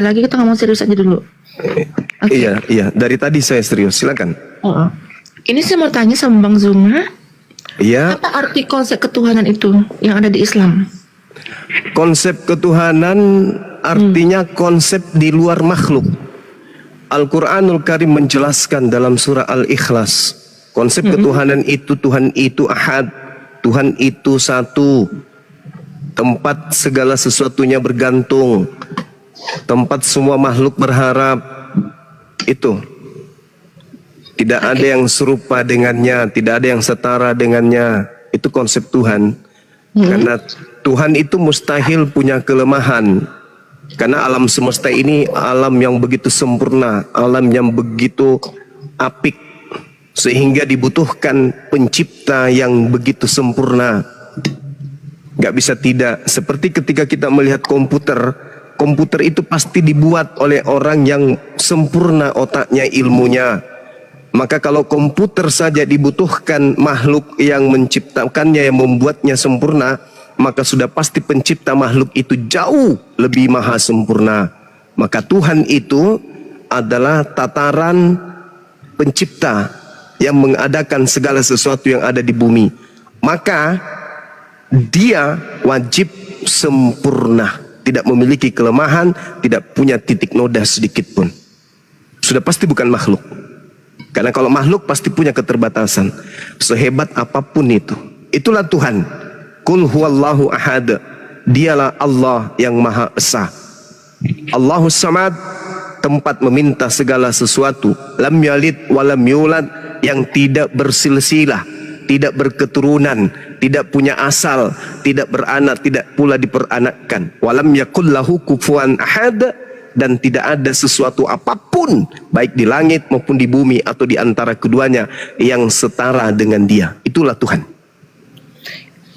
lagi, kita ngomong serius aja dulu. Okay. Iya, dari tadi saya serius, silakan. Ini saya mau tanya sama Bang Zuma. Iya. Apa arti konsep ketuhanan itu yang ada di Islam? Konsep ketuhanan artinya konsep di luar makhluk. Al-Quranul Karim menjelaskan dalam surah Al-Ikhlas, konsep ketuhanan itu, Tuhan itu ahad, Tuhan itu satu, tempat segala sesuatunya bergantung, tempat semua makhluk berharap. Itu tidak ada yang serupa dengannya, tidak ada yang setara dengannya. Itu konsep Tuhan. Karena Tuhan itu mustahil punya kelemahan. Karena alam semesta ini alam yang begitu sempurna, alam yang begitu apik, sehingga dibutuhkan pencipta yang begitu sempurna. Gak bisa tidak. Seperti ketika kita melihat komputer, komputer itu pasti dibuat oleh orang yang sempurna otaknya, ilmunya. Maka kalau komputer saja dibutuhkan makhluk yang menciptakannya, yang membuatnya sempurna, maka sudah pasti pencipta makhluk itu jauh lebih maha sempurna. Maka Tuhan itu adalah tataran pencipta yang mengadakan segala sesuatu yang ada di bumi. Maka dia wajib sempurna, tidak memiliki kelemahan, tidak punya titik noda sedikit pun. Sudah pasti bukan makhluk. Karena kalau makhluk pasti punya keterbatasan, sehebat apapun itu. Itulah Tuhan. Qul huwallahu ahad. Dialah Allah yang Maha Esa. Allahus Samad, tempat meminta segala sesuatu. Lam yalid walam yulad, yang tidak bersilsilah, tidak berketurunan, tidak punya asal, tidak beranak, tidak pula diperanakkan. Walam yakul lahu kufuwan ahad, dan tidak ada sesuatu apapun baik di langit maupun di bumi atau di antara keduanya yang setara dengan Dia. Itulah Tuhan.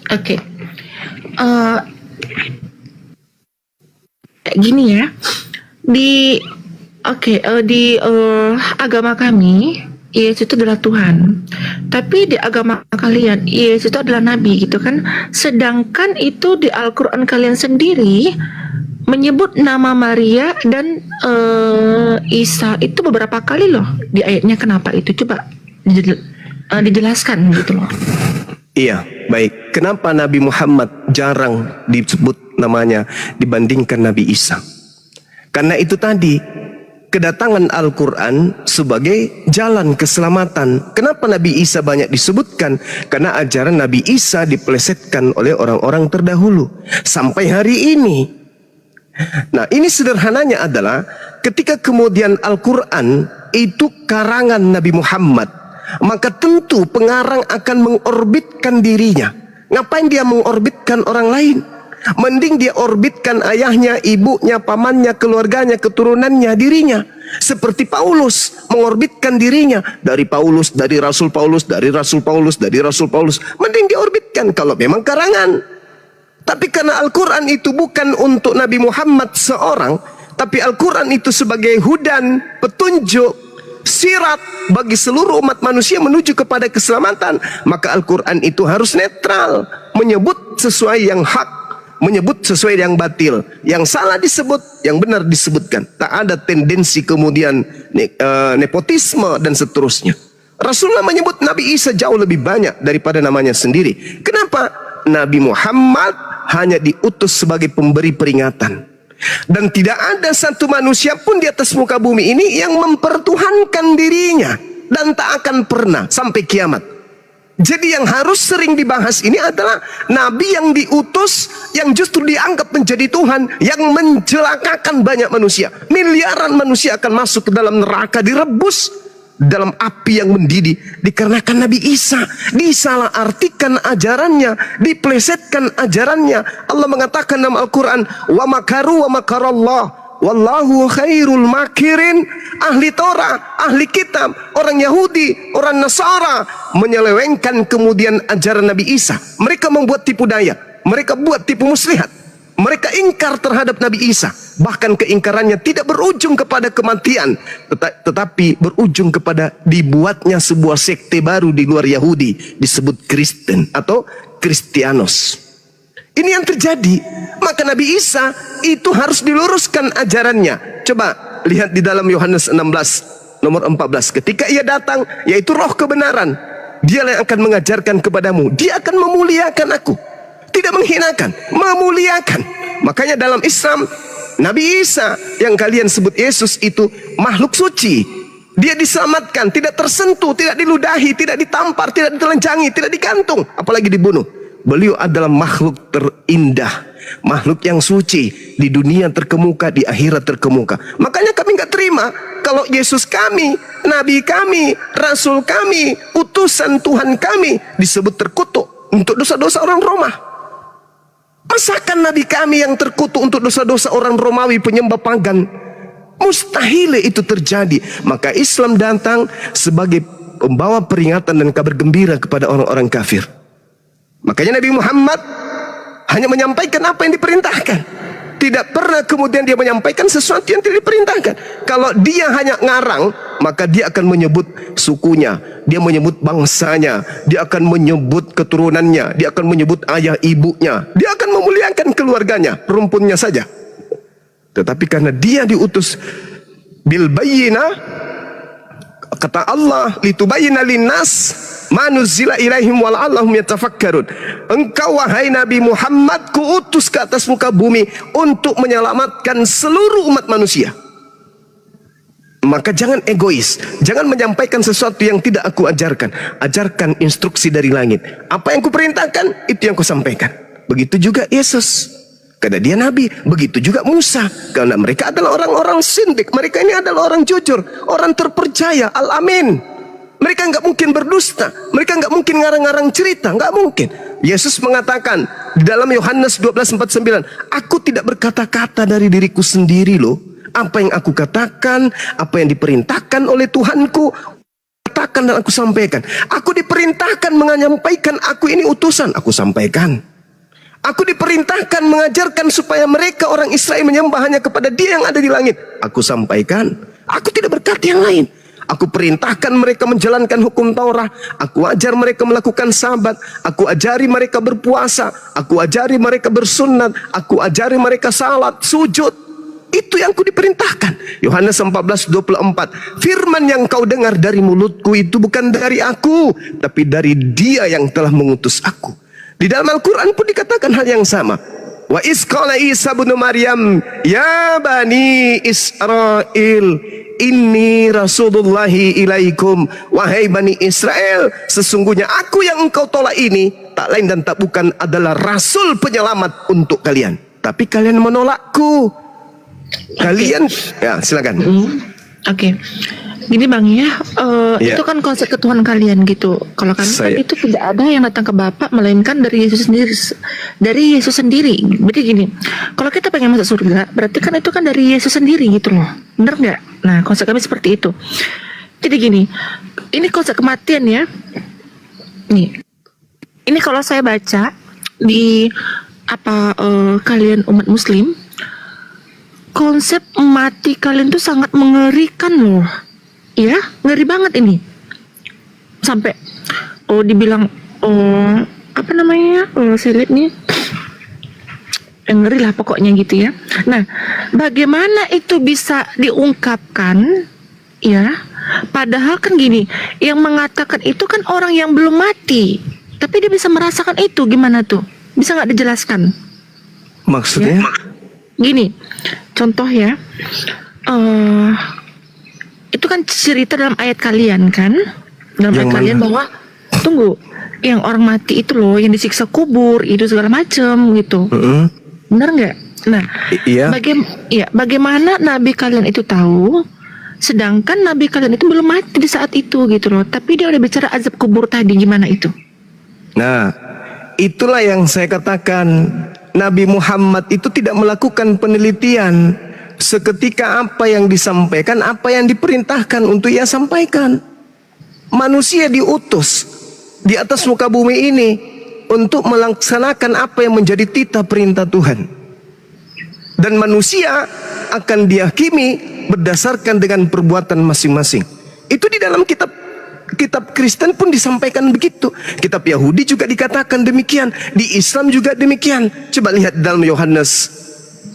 Oke. Gini ya. Di agama kami, Yesus itu adalah Tuhan. Tapi di agama kalian, Yesus itu adalah Nabi gitu kan. Sedangkan itu di Al-Quran kalian sendiri menyebut nama Maria dan Isa itu beberapa kali loh di ayatnya. Kenapa itu? Coba dijelaskan gitu loh. Iya, baik. Kenapa Nabi Muhammad jarang disebut namanya dibandingkan Nabi Isa? Karena itu tadi, kedatangan Al-Quran sebagai jalan keselamatan. Kenapa Nabi Isa banyak disebutkan? Karena ajaran Nabi Isa dipelesetkan oleh orang-orang terdahulu sampai hari ini. Nah, ini sederhananya adalah ketika kemudian Al-Quran itu karangan Nabi Muhammad, maka tentu pengarang akan mengorbitkan dirinya. Ngapain dia mengorbitkan orang lain? Mending dia orbitkan ayahnya, ibunya, pamannya, keluarganya, keturunannya, dirinya. Seperti Paulus mengorbitkan dirinya dari Paulus, dari Rasul Paulus, dari Rasul Paulus, dari Rasul Paulus. Mending diorbitkan kalau memang karangan. Tapi karena Al-Quran itu bukan untuk Nabi Muhammad seorang, tapi Al-Quran itu sebagai hudan, petunjuk, sirat bagi seluruh umat manusia menuju kepada keselamatan, maka Al-Quran itu harus netral, menyebut sesuai yang hak, menyebut sesuai yang batil, yang salah disebut, yang benar disebutkan. Tak ada tendensi kemudian nepotisme dan seterusnya. Rasulullah menyebut Nabi Isa jauh lebih banyak daripada namanya sendiri. Kenapa? Nabi Muhammad hanya diutus sebagai pemberi peringatan. Dan tidak ada satu manusia pun di atas muka bumi ini yang mempertuhankan dirinya. Dan tak akan pernah sampai kiamat. Jadi yang harus sering dibahas ini adalah Nabi yang diutus, yang justru dianggap menjadi Tuhan, yang mencelakakan banyak manusia. Miliaran manusia akan masuk ke dalam neraka, direbus dalam api yang mendidih dikarenakan Nabi Isa disalahartikan ajarannya, diplesetkan ajarannya. Allah mengatakan dalam Al-Quran, wa makaru wa makarallah wallahu khairul makirin. Ahli Torah, ahli kitab, orang Yahudi, orang Nasara menyelewengkan kemudian ajaran Nabi Isa. Mereka membuat tipu daya, mereka buat tipu muslihat, mereka ingkar terhadap Nabi Isa. Bahkan keingkarannya tidak berujung kepada kematian, tetapi berujung kepada dibuatnya sebuah sekte baru di luar Yahudi, disebut Kristen atau Kristianos. Ini yang terjadi. Maka Nabi Isa itu harus diluruskan ajarannya. Coba lihat di dalam Yohanes 16 nomor 14. Ketika ia datang, yaitu roh kebenaran, dialah yang akan mengajarkan kepadamu. Dia akan memuliakan aku. Tidak menghinakan, memuliakan. Makanya dalam Islam, Nabi Isa yang kalian sebut Yesus itu makhluk suci. Dia diselamatkan, tidak tersentuh, tidak diludahi, tidak ditampar, tidak ditelanjangi, tidak digantung, apalagi dibunuh. Beliau adalah makhluk terindah, makhluk yang suci, di dunia terkemuka, di akhirat terkemuka. Makanya kami nggak terima kalau Yesus kami, Nabi kami, Rasul kami, utusan Tuhan kami disebut terkutuk untuk dosa-dosa orang Roma. Masakan Nabi kami yang terkutuk untuk dosa-dosa orang Romawi penyembah pagan? Mustahil itu terjadi. Maka Islam datang sebagai pembawa peringatan dan kabar gembira kepada orang-orang kafir. Makanya Nabi Muhammad hanya menyampaikan apa yang diperintahkan. Tidak pernah kemudian dia menyampaikan sesuatu yang tidak diperintahkan. Kalau dia hanya ngarang, maka dia akan menyebut sukunya, dia menyebut bangsanya, dia akan menyebut keturunannya, dia akan menyebut ayah ibunya, dia akan memuliakan keluarganya, rumpunnya saja. Tetapi karena dia diutus bil bayyinah, kata Allah, litubayyina linnas ma nuzila ilaihim wa la'allahum yatafakkarun. Engkau wahai Nabi Muhammad, kuutus ke atas muka bumi untuk menyelamatkan seluruh umat manusia. Maka jangan egois, jangan menyampaikan sesuatu yang tidak aku ajarkan. Ajarkan instruksi dari langit. Apa yang kuperintahkan, itu yang kusampaikan. Begitu juga Yesus, karena dia Nabi. Begitu juga Musa, karena mereka adalah orang-orang sindik. Mereka ini adalah orang jujur, orang terpercaya, al-amin. Mereka nggak mungkin berdusta, mereka nggak mungkin ngarang-ngarang cerita, nggak mungkin. Yesus mengatakan di dalam Yohanes 12:49, aku tidak berkata-kata dari diriku sendiri loh. Apa yang aku katakan, apa yang diperintahkan oleh Tuhanku, katakan dan aku sampaikan. Aku diperintahkan menyampaikan, aku ini utusan, aku sampaikan. Aku diperintahkan mengajarkan supaya mereka orang Israel menyembah hanya kepada Dia yang ada di langit. Aku sampaikan. Aku tidak berkata yang lain. Aku perintahkan mereka menjalankan hukum Taurat. Aku ajar mereka melakukan sabat. Aku ajari mereka berpuasa. Aku ajari mereka bersunat. Aku ajari mereka salat, sujud. Itu yang aku diperintahkan. Yohanes 14:24. Firman yang kau dengar dari mulutku itu bukan dari aku, tapi dari Dia yang telah mengutus aku. Di dalam Al-Quran pun dikatakan hal yang sama. Wa iz qala Isa ibnu Maryam ya bani Israel inni rasulullahi ilaikum. Wahai bani Israel, sesungguhnya aku yang engkau tolak ini tak lain dan tak bukan adalah rasul penyelamat untuk kalian, tapi kalian menolakku. Kalian ya silakan. Oke. Gini Bang ya, itu kan konsep ketuhanan kalian gitu. Kalau kami kan itu tidak ada yang datang ke Bapa melainkan dari Yesus sendiri, dari Yesus sendiri. Berarti gini, kalau kita pengen masuk surga, berarti kan itu kan dari Yesus sendiri gitu loh, bener nggak? Nah konsep kami seperti itu. Jadi gini, ini konsep kematian ya. Nih, ini kalau saya baca di kalian umat Muslim, konsep mati kalian tuh sangat mengerikan loh. Ya, ngeri banget ini. Sampai dibilang saya lihat nih ngeri lah pokoknya gitu ya. Nah, bagaimana itu bisa diungkapkan ya? Padahal kan gini, yang mengatakan itu kan orang yang belum mati, tapi dia bisa merasakan itu, gimana tuh? Bisa nggak dijelaskan? Maksudnya? Ya? Gini, contoh ya. Itu kan cerita dalam ayat kalian kan, dalam ayat kalian bahwa tunggu, yang orang mati itu loh, yang disiksa kubur itu segala macam gitu, benar nggak? Nah, iya. Bagaimana nabi kalian itu tahu, sedangkan nabi kalian itu belum mati di saat itu gitu loh, tapi dia udah bicara azab kubur tadi, gimana itu? Nah, itulah yang saya katakan, Nabi Muhammad itu tidak melakukan penelitian. Seketika apa yang disampaikan, apa yang diperintahkan untuk ia sampaikan. Manusia diutus di atas muka bumi ini untuk melaksanakan apa yang menjadi titah perintah Tuhan. Dan manusia akan dihakimi berdasarkan dengan perbuatan masing-masing. Itu di dalam kitab kitab Kristen pun disampaikan begitu. Kitab Yahudi juga dikatakan demikian. Di Islam juga demikian. Coba lihat dalam Yohanes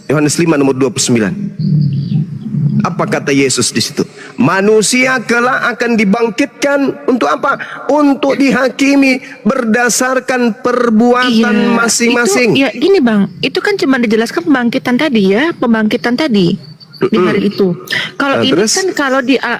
5 nomor 29. Apa kata Yesus di situ? Manusia kelak akan dibangkitkan untuk apa? Untuk dihakimi berdasarkan perbuatan masing-masing. Itu, ya gini Bang, itu kan cuma dijelaskan pembangkitan tadi ya, pembangkitan tadi di hari itu. Kalau ini terus? kan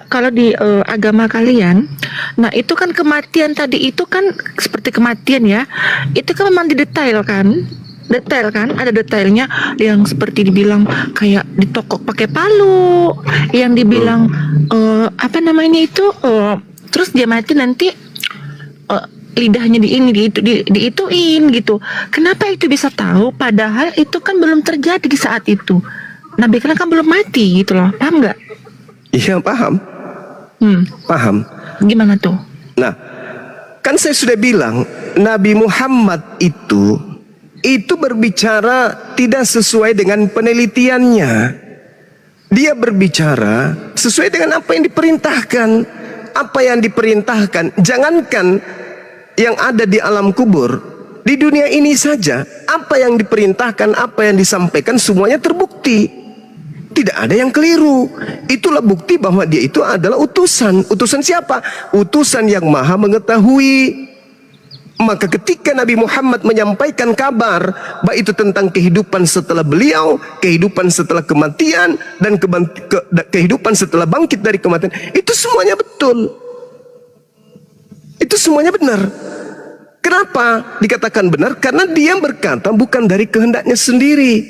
kalau di agama kalian, nah itu kan kematian tadi itu kan seperti kematian ya, itu kan memang didetail kan. Detail kan, ada detailnya yang seperti dibilang kayak ditokok pakai palu, yang dibilang apa namanya itu, terus dia mati nanti lidahnya diituin gitu. Kenapa itu bisa tahu? Padahal itu kan belum terjadi di saat itu. Nabi kan belum mati gitu loh, paham nggak? Iya paham. Paham. Gimana tuh? Nah, kan saya sudah bilang Nabi Muhammad itu berbicara tidak sesuai dengan penelitiannya. Dia berbicara sesuai dengan apa yang diperintahkan. Apa yang diperintahkan, jangankan yang ada di alam kubur, di dunia ini saja, apa yang diperintahkan, apa yang disampaikan semuanya terbukti. Tidak ada yang keliru. Itulah bukti bahwa dia itu adalah utusan. Utusan siapa? Utusan yang maha mengetahui. Maka ketika Nabi Muhammad menyampaikan kabar, baik itu tentang kehidupan setelah beliau, kehidupan setelah kematian, dan kehidupan setelah bangkit dari kematian, itu semuanya betul. Itu semuanya benar. Kenapa dikatakan benar? Karena dia berkata bukan dari kehendaknya sendiri.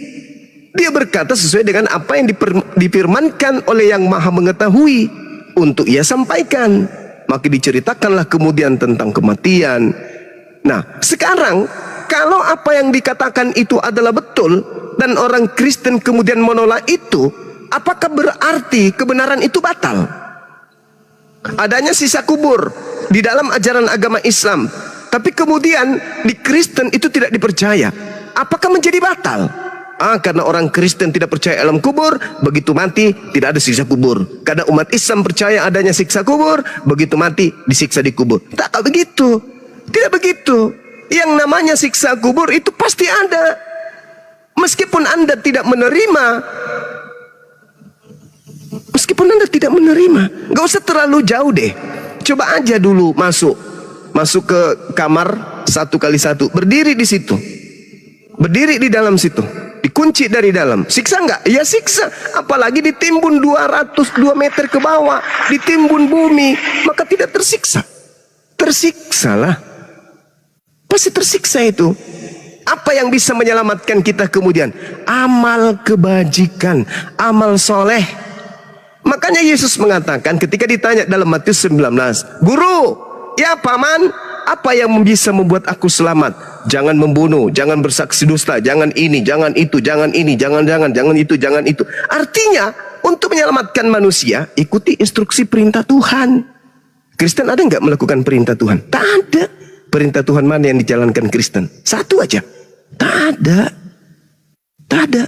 Dia berkata sesuai dengan apa yang difirmankan oleh yang maha mengetahui untuk ia sampaikan. Maka diceritakanlah kemudian tentang kematian. Nah, sekarang kalau apa yang dikatakan itu adalah betul dan orang Kristen kemudian menolak itu, apakah berarti kebenaran itu batal? Adanya sisa kubur di dalam ajaran agama Islam, tapi kemudian di Kristen itu tidak dipercaya. Apakah menjadi batal? Karena orang Kristen tidak percaya alam kubur, begitu mati tidak ada siksa kubur. Karena umat Islam percaya adanya siksa kubur, begitu mati disiksa di kubur. Tak begitu. Tidak begitu. Yang namanya siksa kubur itu pasti ada. Meskipun Anda tidak menerima, gak usah terlalu jauh deh. Coba aja dulu masuk ke kamar 1x1, berdiri di situ, berdiri di dalam situ, dikunci dari dalam. Siksa nggak? Ya siksa. Apalagi ditimbun 2 meter ke bawah, ditimbun bumi, maka tidak tersiksa. Tersiksalah. Pasti tersiksa itu. Apa yang bisa menyelamatkan kita kemudian? Amal kebajikan, amal soleh. Makanya Yesus mengatakan ketika ditanya dalam Matius 19, Guru, ya paman, apa yang bisa membuat aku selamat? Jangan membunuh, jangan bersaksi dusta, jangan ini, jangan itu, jangan ini, jangan itu, jangan itu. Artinya, untuk menyelamatkan manusia, ikuti instruksi perintah Tuhan. Kristen ada nggak melakukan perintah Tuhan? Tak ada. Perintah Tuhan mana yang dijalankan Kristen? Satu aja. Tak ada. Tak ada.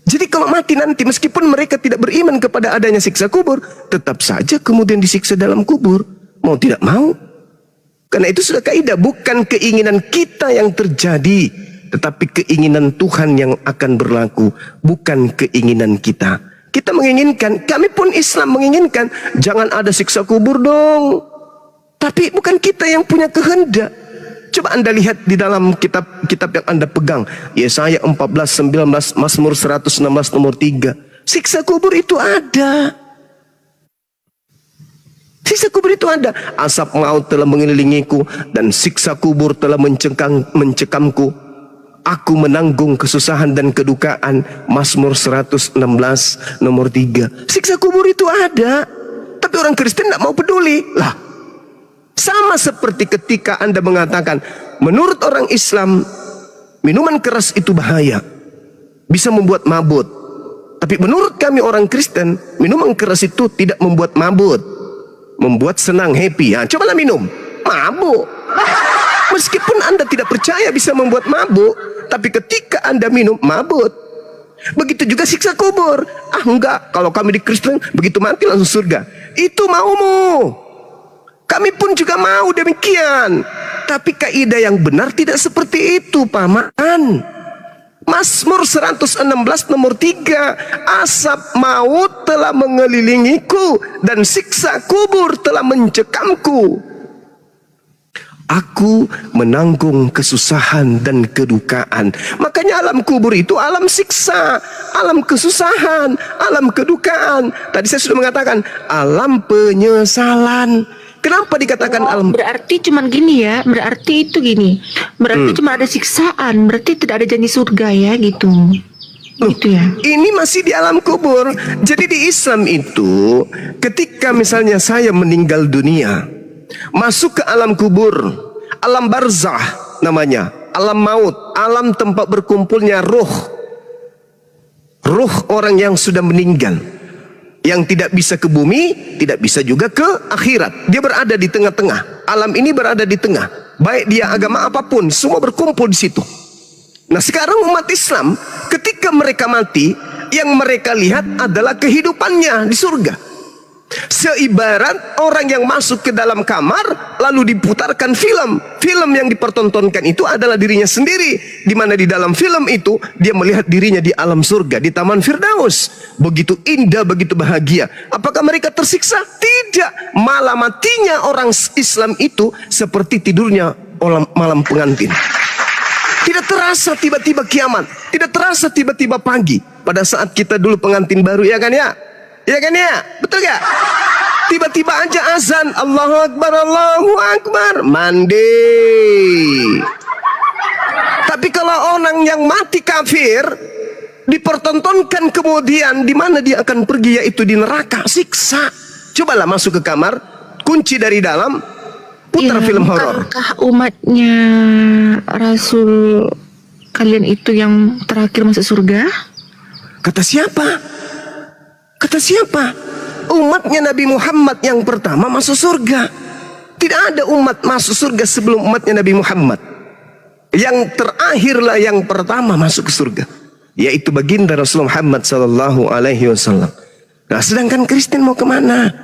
Jadi kalau mati nanti, meskipun mereka tidak beriman kepada adanya siksa kubur, tetap saja kemudian disiksa dalam kubur. Mau tidak mau. Karena itu sudah kaidah, bukan keinginan kita yang terjadi, tetapi keinginan Tuhan yang akan berlaku, bukan keinginan kita. Kita menginginkan, kami pun Islam menginginkan, jangan ada siksa kubur dong. Tapi bukan kita yang punya kehendak. Coba Anda lihat di dalam kitab yang Anda pegang, Yesaya 14, 19, Mazmur 116 nomor 3. Siksa kubur itu ada. Siksa kubur itu ada. Asap maut telah mengelilingiku dan siksa kubur telah mencekamku. Aku menanggung kesusahan dan kedukaan. Mazmur 116 nomor 3. Siksa kubur itu ada. Tapi orang Kristen tidak mau peduli. Lah, sama seperti ketika Anda mengatakan, menurut orang Islam, minuman keras itu bahaya, bisa membuat mabut. Tapi menurut kami orang Kristen, minuman keras itu tidak membuat mabut, membuat senang, happy. Cobalah minum, mabuk. Meskipun Anda tidak percaya bisa membuat mabuk, tapi ketika Anda minum, mabut. Begitu juga siksa kubur. Enggak, kalau kami di Kristen, begitu mati langsung surga. Itu maumu. Kami pun juga mau demikian. Tapi kaidah yang benar tidak seperti itu, paman. Mazmur 116 nomor 3, asap maut telah mengelilingiku dan siksa kubur telah mencekamku. Aku menanggung kesusahan dan kedukaan. Makanya alam kubur itu alam siksa, alam kesusahan, alam kedukaan. Tadi saya sudah mengatakan alam penyesalan. Kenapa dikatakan alam? Berarti cuman gini ya, berarti itu gini. Berarti cuma ada siksaan, berarti tidak ada janji surga ya gitu. Gitu ya. Ini masih di alam kubur. Jadi di Islam itu ketika misalnya saya meninggal dunia, masuk ke alam kubur, alam barzah namanya, alam maut, alam tempat berkumpulnya ruh orang yang sudah meninggal, yang tidak bisa ke bumi, tidak bisa juga ke akhirat. Dia berada di tengah-tengah. Alam ini berada di tengah. Baik dia agama apapun, semua berkumpul di situ. Nah sekarang umat Islam, ketika mereka mati, yang mereka lihat adalah kehidupannya di surga. Seibarat orang yang masuk ke dalam kamar lalu diputarkan film. Film yang dipertontonkan itu adalah dirinya sendiri, di mana di dalam film itu dia melihat dirinya di alam surga, di Taman Firdaus. Begitu indah, begitu bahagia. Apakah mereka tersiksa? Tidak. Malah matinya orang Islam itu seperti tidurnya malam pengantin. Tidak terasa tiba-tiba kiamat, tidak terasa tiba-tiba pagi. Pada saat kita dulu pengantin baru, ya kan ya? Ya kan ya? Betul gak? Tiba-tiba aja azan, Allahu Akbar, Allahu Akbar, mandi. Tapi kalau orang yang mati kafir dipertontonkan kemudian di mana dia akan pergi, yaitu di neraka, siksa. Cobalah masuk ke kamar, kunci dari dalam, putar film horor. Apakah umatnya Rasul kalian itu yang terakhir masuk surga? Kata siapa? Kata siapa? Umatnya Nabi Muhammad yang pertama masuk surga. Tidak ada umat masuk surga sebelum umatnya Nabi Muhammad. Yang terakhirlah yang pertama masuk ke surga, yaitu baginda Rasulullah Muhammad SAW. Nah, sedangkan Kristen mau kemana?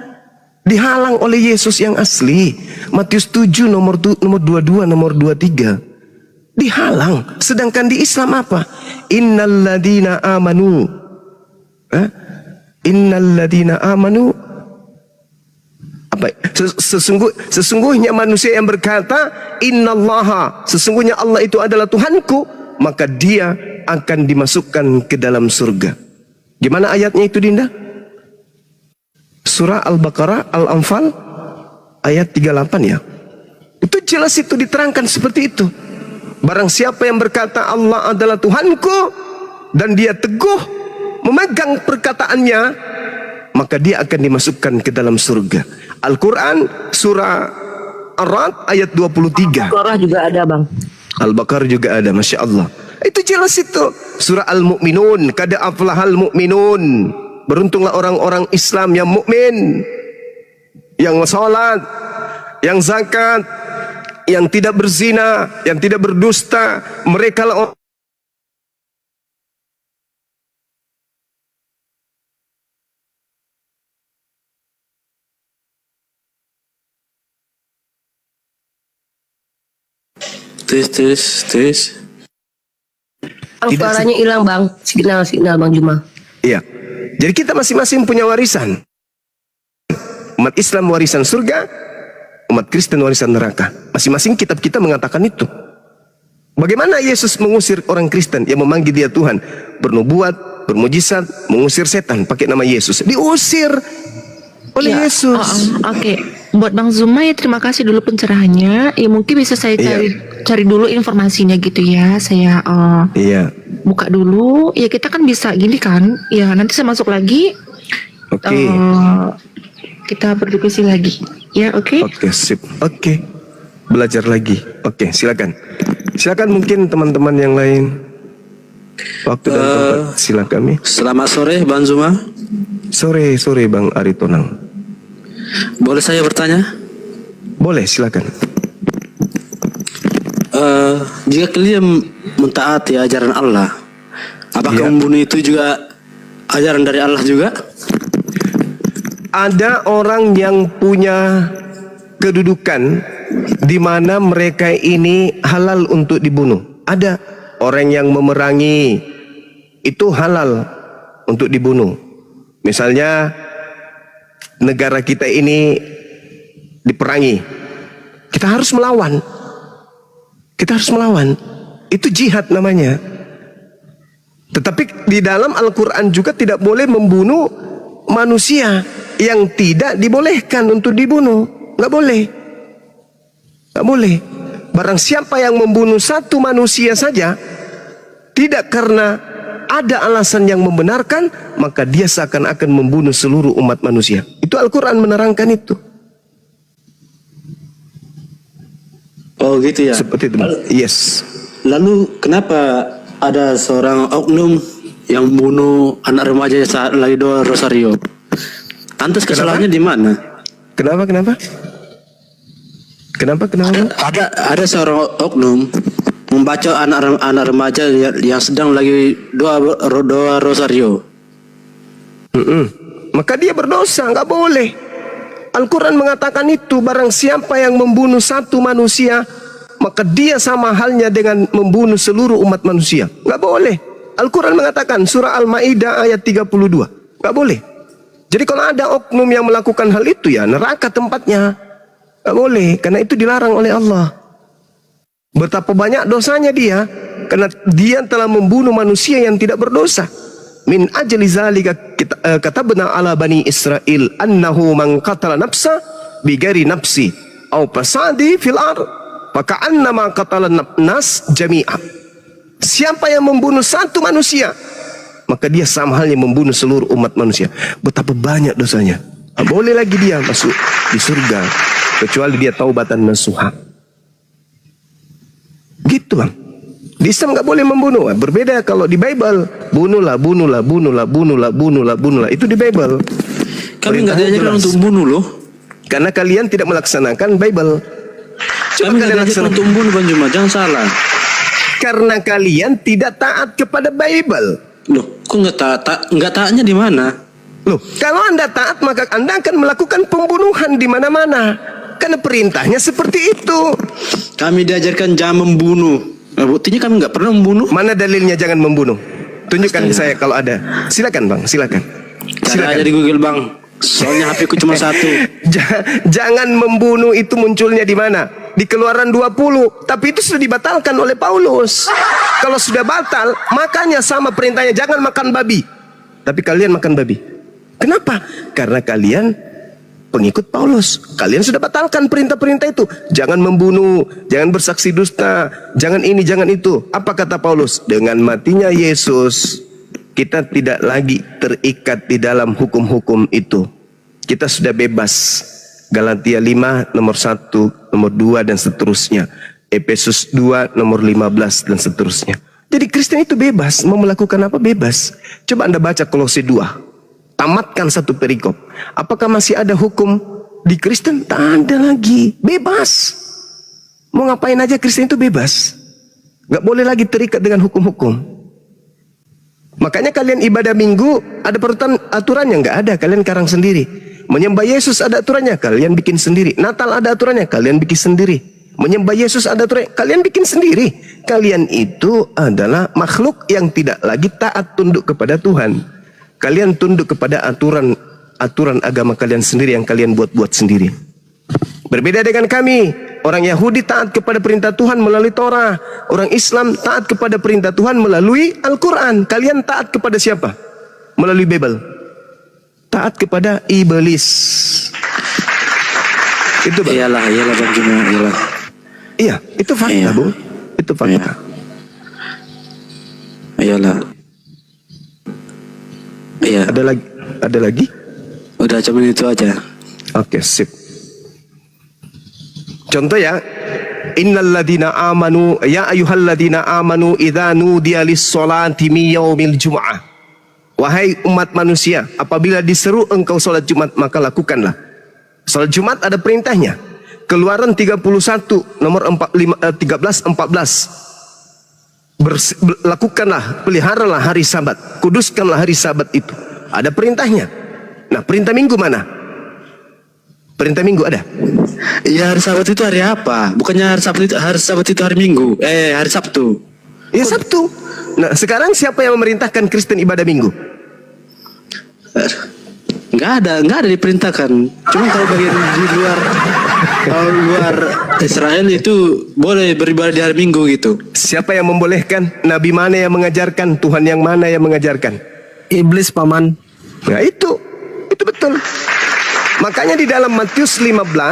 Dihalang oleh Yesus yang asli. Matius 7 nomor 22, nomor 23. Dihalang. Sedangkan di Islam apa? Innalladzina amanu. Innalladzina amanu. Apa? Sesungguhnya manusia yang berkata innallaha, sesungguhnya Allah itu adalah Tuhanku, maka dia akan dimasukkan ke dalam surga. Gimana ayatnya itu, Dinda? Surah Al-Baqarah, Al-Anfal ayat 38 ya. Itu jelas, itu diterangkan seperti itu. Barang siapa yang berkata Allah adalah Tuhanku dan dia teguh memegang perkataannya, maka dia akan dimasukkan ke dalam surga. Al-Quran surah Ar-Ra'd ayat 23. Al-Baqarah juga ada, Bang. Al-Baqarah juga ada, Masya Allah. Itu jelas itu. Surah Al-Mu'minun, kad aflahal mu'minun. Beruntunglah orang-orang Islam yang mukmin, yang salat, yang zakat, yang tidak berzina, yang tidak berdusta. Mereka lah tes. Suaranya hilang, Bang. Signal Bang Juma. Iya. Jadi kita masing-masing punya warisan. Umat Islam warisan surga, umat Kristen warisan neraka. Masing-masing kitab kita mengatakan itu. Bagaimana Yesus mengusir orang Kristen yang memanggil dia Tuhan, bernubuat, bermujizat, mengusir setan pakai nama Yesus? Diusir oleh Ya, Yesus. Oke. Buat Bang Zuma ya, terima kasih dulu pencerahannya. Ya mungkin bisa saya cari dulu informasinya gitu ya. Saya Iya. buka dulu. Ya kita kan bisa gini kan. Ya nanti saya masuk lagi. Oke. Kita berdiskusi lagi. Ya oke. Oke, sip. Oke. Belajar lagi. Oke, silakan. Silakan mungkin teman-teman yang lain. Waktu dan tempat silakan. Selamat sore Bang Zuma. Sore Bang Aritonang. Boleh saya bertanya? Boleh, silakan. Jika kalian mentaati ajaran Allah, apakah membunuh itu juga ajaran dari Allah juga? Ada orang yang punya kedudukan di mana mereka ini halal untuk dibunuh. Ada orang yang memerangi itu halal untuk dibunuh. Misalnya negara kita ini diperangi, kita harus melawan. Kita harus melawan. Itu jihad namanya. Tetapi di dalam Al-Quran juga tidak boleh membunuh manusia yang tidak dibolehkan untuk dibunuh. Nggak boleh. Nggak boleh. Barang siapa yang membunuh satu manusia saja, tidak karena ada alasan yang membenarkan, maka dia seakan-akan membunuh seluruh umat manusia. Itu Al-Quran menerangkan itu. Oh gitu ya. Seperti itu. Yes. Lalu kenapa ada seorang oknum yang bunuh anak remaja saat lagi doa rosario? Lantas kesalahannya di mana? Kenapa? Ada seorang oknum membaca anak remaja yang sedang lagi doa rosario. Maka dia berdosa, nggak boleh. Al-Quran mengatakan itu, barang siapa yang membunuh satu manusia, maka dia sama halnya dengan membunuh seluruh umat manusia. Nggak boleh. Al-Quran mengatakan, surah Al-Ma'idah ayat 32. Nggak boleh. Jadi kalau ada oknum yang melakukan hal itu, ya neraka tempatnya. Nggak boleh, karena itu dilarang oleh Allah. Betapa banyak dosanya dia, karena dia telah membunuh manusia yang tidak berdosa. Min ajli zalika katabna ala bani Israel annahu man qatala nafsa bighairi nafsi aw fasadi fil ard faka'annama qatala nas jami'a. Siapa yang membunuh satu manusia, maka dia sama halnya membunuh seluruh umat manusia. Betapa banyak dosanya. Tak boleh lagi dia masuk di surga kecuali dia taubatan nasuha. Gitu bang. Di Islam nggak boleh membunuh. Berbeda kalau di Bible, bunuhlah. Itu di Bible. Kami nggak diajarkan untuk bunuh loh. Karena kalian tidak melaksanakan Bible. Kami nggak diajarkan untuk bunuh Bang Juma, jangan salah. Karena kalian tidak taat kepada Bible. Loh, kok nggak taatnya di mana? Loh, kalau Anda taat maka Anda akan melakukan pembunuhan di mana-mana. Karena perintahnya seperti itu. Kami diajarkan jangan membunuh. Nah, buktinya kami nggak pernah membunuh. Mana dalilnya jangan membunuh? Tunjukkan ke saya kalau ada. Silakan bang, silakan. Cari aja di Google bang. Soalnya HP ku cuma satu. Jangan membunuh itu munculnya di mana? Di Keluaran 20. Tapi itu sudah dibatalkan oleh Paulus. Kalau sudah batal, makanya sama perintahnya jangan makan babi. Tapi kalian makan babi. Kenapa? Karena kalian pengikut Paulus. Kalian sudah batalkan perintah-perintah itu. Jangan membunuh, jangan bersaksi dusta, jangan ini, jangan itu. Apa kata Paulus? Dengan matinya Yesus, kita tidak lagi terikat di dalam hukum-hukum itu. Kita sudah bebas. Galatia 5 nomor 1, nomor 2 dan seterusnya. Efesus 2 nomor 15 dan seterusnya. Jadi Kristen itu bebas. Mau melakukan apa? Bebas. Coba Anda baca Kolose 2. Tamatkan satu perikop. Apakah masih ada hukum di Kristen? Tak ada lagi. Bebas. Mau ngapain aja Kristen itu bebas. Gak boleh lagi terikat dengan hukum-hukum. Makanya kalian ibadah minggu ada aturannya? Gak ada. Kalian karang sendiri. Menyembah Yesus ada aturannya? Kalian bikin sendiri. Natal ada aturannya? Kalian bikin sendiri. Menyembah Yesus ada aturannya? Kalian bikin sendiri. Kalian itu adalah makhluk yang tidak lagi taat tunduk kepada Tuhan. Kalian tunduk kepada aturan agama kalian sendiri yang kalian buat-buat sendiri. Berbeda dengan kami, orang Yahudi taat kepada perintah Tuhan melalui Torah. Orang Islam taat kepada perintah Tuhan melalui Al-Quran. Kalian taat kepada siapa? Melalui Bible. Taat kepada iblis. Itu bang. Iyalah Bang Juma, iyalah. Iya, itu fakta, Iya. Bu. Itu fakta. Iyalah. Iya. Ada lagi? Udah cuma itu aja. Oke, sip. Contoh ya, innalladzina amanu ya ayyuhalladzina amanu idza nudiya lis-sholati min yaumil jumu'ah. Wahai umat manusia, apabila diseru engkau salat Jumat maka lakukanlah. Salat Jumat ada perintahnya. Keluaran 31 nomor 13-14. Lakukanlah, peliharalah hari Sabat, kuduskanlah hari Sabat itu. Ada perintahnya. Nah, perintah Minggu mana? Perintah Minggu ada? Ya hari Sabat itu hari apa? Bukannya hari Sabat itu hari Minggu? Hari Sabtu. Ya Sabtu. Nah sekarang siapa yang memerintahkan Kristen ibadah Minggu? Nggak ada diperintahkan. Cuma kalau bagian di luar Israel itu boleh beribadah di hari Minggu gitu. Siapa yang membolehkan? Nabi mana yang mengajarkan? Tuhan yang mana yang mengajarkan? Iblis, Paman. Nah itu betul. Makanya di dalam Matius 24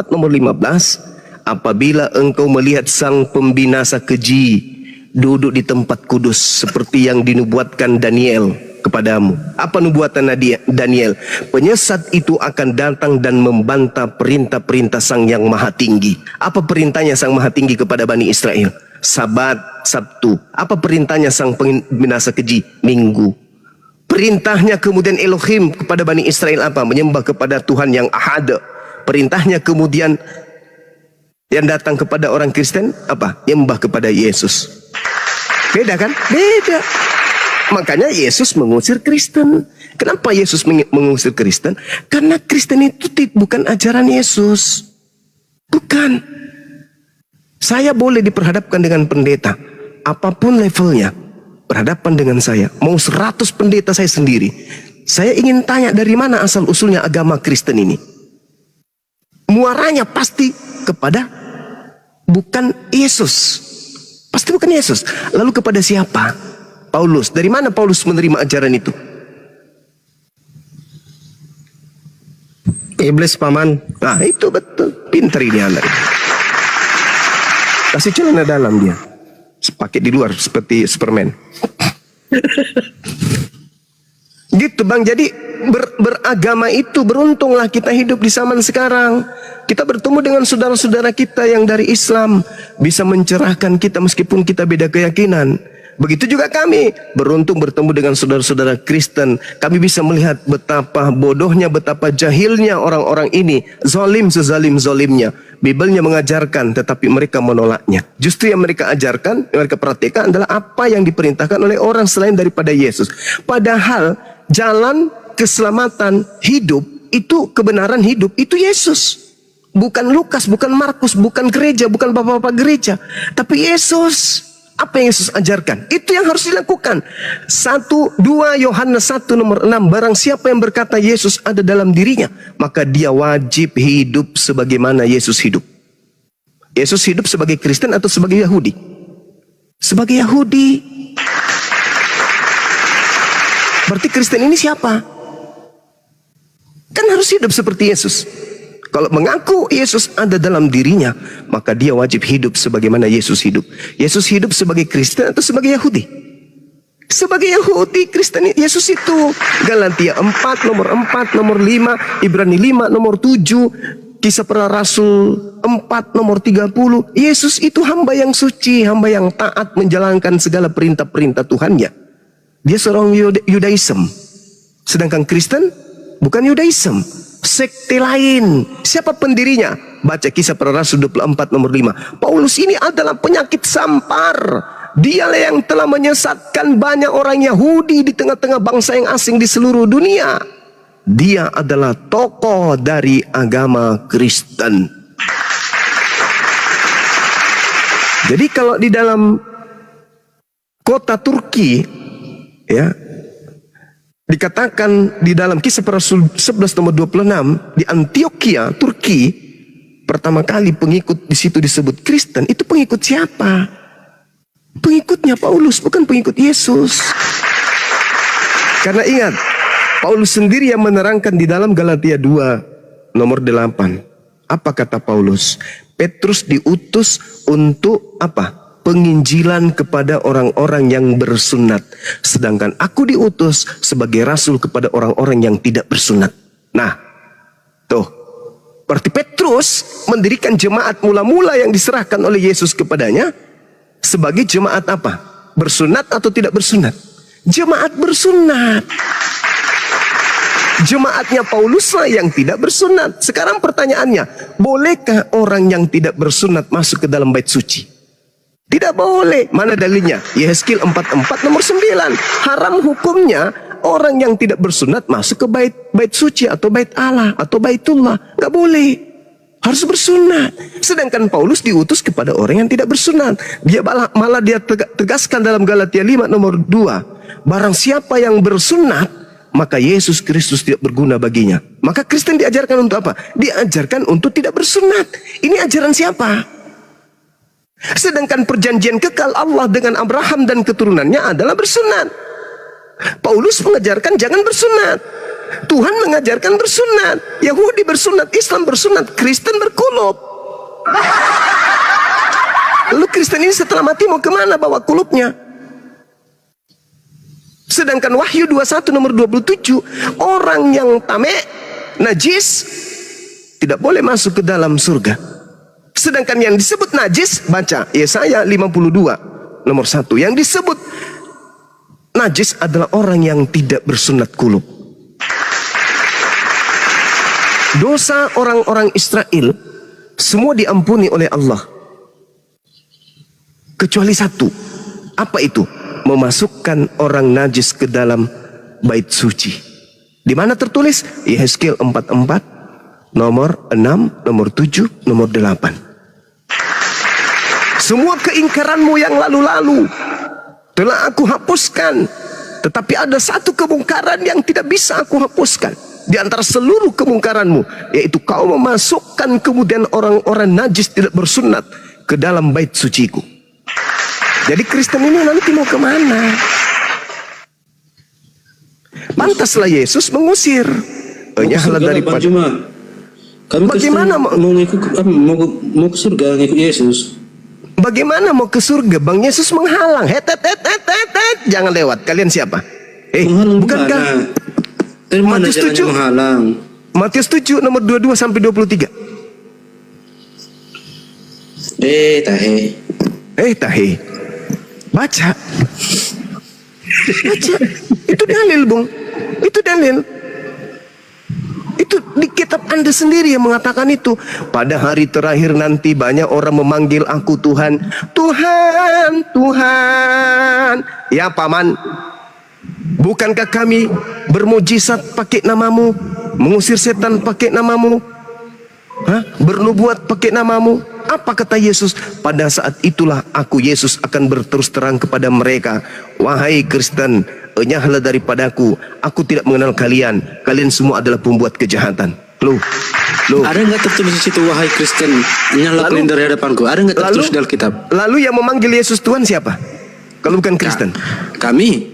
nomor 15, apabila engkau melihat sang pembinasa keji duduk di tempat kudus seperti yang dinubuatkan Daniel kepadamu. Apa nubuatan Daniel? Penyesat itu akan datang dan membantah perintah-perintah Sang Yang Maha Tinggi. Apa perintahnya Sang Maha Tinggi kepada Bani Israel? Sabat, Sabtu. Apa perintahnya sang pembinasa keji? Minggu. Perintahnya kemudian Elohim kepada Bani Israel apa? Menyembah kepada Tuhan yang Ahad. Perintahnya kemudian yang datang kepada orang Kristen apa? Menyembah kepada Yesus. Beda kan? Beda. Makanya Yesus mengusir Kristen. Kenapa Yesus mengusir Kristen? Karena Kristen itu bukan ajaran Yesus. Bukan. Saya boleh diperhadapkan dengan pendeta, apapun levelnya, berhadapan dengan saya. Mau 100 pendeta saya sendiri. Saya ingin tanya dari mana asal usulnya agama Kristen ini. Muaranya pasti kepada bukan Yesus. Pasti bukan Yesus. Lalu kepada siapa? Paulus. Dari mana Paulus menerima ajaran itu? Iblis, Paman. Nah itu betul. Pintar ini anak. Kasih celana dalam dia. Pakai di luar seperti Superman. Gitu Bang. Jadi beragama itu, beruntunglah kita hidup di zaman sekarang. Kita bertemu dengan saudara-saudara kita yang dari Islam, bisa mencerahkan kita meskipun kita beda keyakinan. Begitu juga kami beruntung bertemu dengan saudara-saudara Kristen. Kami bisa melihat betapa bodohnya, betapa jahilnya orang-orang ini. Zalim sezalim-zalimnya. Bibelnya mengajarkan tetapi mereka menolaknya. Justru yang mereka ajarkan, yang mereka praktikkan adalah apa yang diperintahkan oleh orang selain daripada Yesus. Padahal jalan keselamatan hidup itu, kebenaran hidup itu Yesus. Bukan Lukas, bukan Markus, bukan gereja, bukan bapak-bapak gereja, tapi Yesus. Apa yang Yesus ajarkan? Itu yang harus dilakukan. 2 Yohanes 1 nomor 6. Barang siapa yang berkata Yesus ada dalam dirinya, maka dia wajib hidup sebagaimana Yesus hidup. Yesus hidup sebagai Kristen atau sebagai Yahudi? Sebagai Yahudi. Berarti Kristen ini siapa? Kan harus hidup seperti Yesus. Kalau mengaku Yesus ada dalam dirinya, maka dia wajib hidup sebagaimana Yesus hidup. Yesus hidup sebagai Kristen atau sebagai Yahudi? Sebagai Yahudi. Kristen Yesus itu Galatia 4 nomor 4 nomor 5, Ibrani 5 nomor 7, Kisah Para Rasul 4 nomor 30. Yesus itu hamba yang suci, hamba yang taat menjalankan segala perintah-perintah Tuhannya. Dia seorang Yudaism. Sedangkan Kristen bukan Yudaism, sekte lain. Siapa pendirinya? Baca Kisah Para Rasul 24 nomor 5. Paulus ini adalah penyakit sampar. Dialah yang telah menyesatkan banyak orang Yahudi di tengah-tengah bangsa yang asing di seluruh dunia. Dia adalah tokoh dari agama Kristen. Jadi kalau di dalam kota Turki, ya, dikatakan di dalam Kisah Para Rasul 11 nomor 26, di Antioquia, Turki, pertama kali pengikut di situ disebut Kristen. Itu pengikut siapa? Pengikutnya Paulus, bukan pengikut Yesus. Karena ingat, Paulus sendiri yang menerangkan di dalam Galatia 2 nomor 8. Apa kata Paulus? Petrus diutus untuk apa? Penginjilan kepada orang-orang yang bersunat. Sedangkan aku diutus sebagai rasul kepada orang-orang yang tidak bersunat. Nah, tuh. Berarti Petrus mendirikan jemaat mula-mula yang diserahkan oleh Yesus kepadanya sebagai jemaat apa? Bersunat atau tidak bersunat? Jemaat bersunat. Jemaatnya Pauluslah yang tidak bersunat. Sekarang pertanyaannya, bolehkah orang yang tidak bersunat masuk ke dalam bait suci? Tidak boleh. Mana dalilnya? Yehezkiel 44 nomor 9. Haram hukumnya orang yang tidak bersunat masuk ke bait suci atau bait Allah atau baitullah. Nggak boleh. Harus bersunat. Sedangkan Paulus diutus kepada orang yang tidak bersunat. Dia malah dia tegaskan dalam Galatia 5 nomor 2. Barang siapa yang bersunat, maka Yesus Kristus tidak berguna baginya. Maka Kristen diajarkan untuk apa? Diajarkan untuk tidak bersunat. Ini ajaran siapa? Sedangkan perjanjian kekal Allah dengan Abraham dan keturunannya adalah bersunat. Paulus mengajarkan jangan bersunat. Tuhan mengajarkan bersunat. Yahudi bersunat, Islam bersunat, Kristen berkulub. Lalu Kristen ini setelah mati mau kemana bawa kulubnya? Sedangkan Wahyu 21 nomor 27, orang yang tamek, najis, tidak boleh masuk ke dalam surga. Sedangkan yang disebut najis, baca Yesaya 52 nomor 1. Yang disebut najis adalah orang yang tidak bersunat kulub. Dosa orang-orang Israel semua diampuni oleh Allah. Kecuali satu. Apa itu? Memasukkan orang najis ke dalam bait suci. Di mana tertulis? Yehezkiel 44, nomor 6, nomor 7, nomor 8. Semua keingkaranmu yang lalu-lalu telah aku hapuskan. Tetapi ada satu kemungkaran yang tidak bisa aku hapuskan. Di antara seluruh kemungkaranmu, yaitu kau memasukkan kemudian orang-orang najis tidak bersunat ke dalam bait suciku. Jadi Kristen ini nanti mau kemana? Pantaslah Yesus mengusir. Nyahlah daripada. Bagaimana mau ke surga ngikut Yesus? Bagaimana mau ke surga? Bang Yesus menghalang. Jangan lewat. Kalian siapa? Bukankah? Matius 7 menghalang. Matius 7 nomor 22 sampai 23. Tahe. Baca. Itu dalil, Bung. Itu dalil. Itu di kitab Anda sendiri yang mengatakan itu. Pada hari terakhir nanti banyak orang memanggil aku Tuhan. Tuhan, Tuhan. Ya, Paman. Bukankah kami bermujizat pakai namamu, mengusir setan pakai namamu, bernubuat pakai namamu? Apa kata Yesus? Pada saat itulah aku Yesus akan berterus terang kepada mereka, wahai Kristen, enyahlah daripadaku, aku tidak mengenal kalian. Kalian semua adalah pembuat kejahatan. Loh. Ada nggak tertulis di situ wahai Kristen, enyahlah kalian dari hadapanku? Ada nggak tertulis dalam kitab? Lalu yang memanggil Yesus Tuhan siapa? Kalau bukan Kristen? Kami.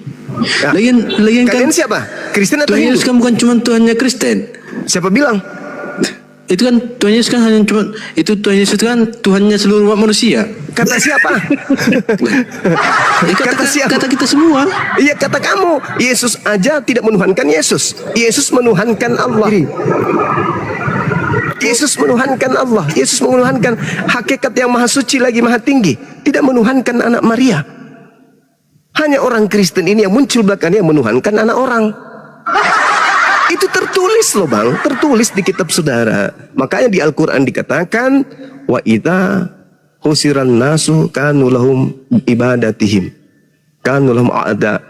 Ya. Lagian kalian kan siapa? Kristen atau Tuhan Hindu? Yesus kan bukan cuma Tuhannya Kristen. Siapa bilang? Itu kan Tuhan Yesus kan hanya cuma itu Tuhan Yesus kan Tuhannya seluruh umat manusia. Kata siapa? Kata siapa? Kata kita semua. Iya, kata kamu. Yesus aja tidak menuhankan Yesus. Yesus menuhankan Allah. Yesus menuhankan Allah. Yesus menuhankan hakikat yang maha suci lagi maha tinggi. Tidak menuhankan anak Maria. Hanya orang Kristen ini yang muncul belakangnya yang menuhankan anak orang. Itu tertulis loh, Bang, tertulis di kitab saudara. Makanya di Al-Quran dikatakan, wa idza husiran nasu kanu lahum ibadatihim kanu lahum a'da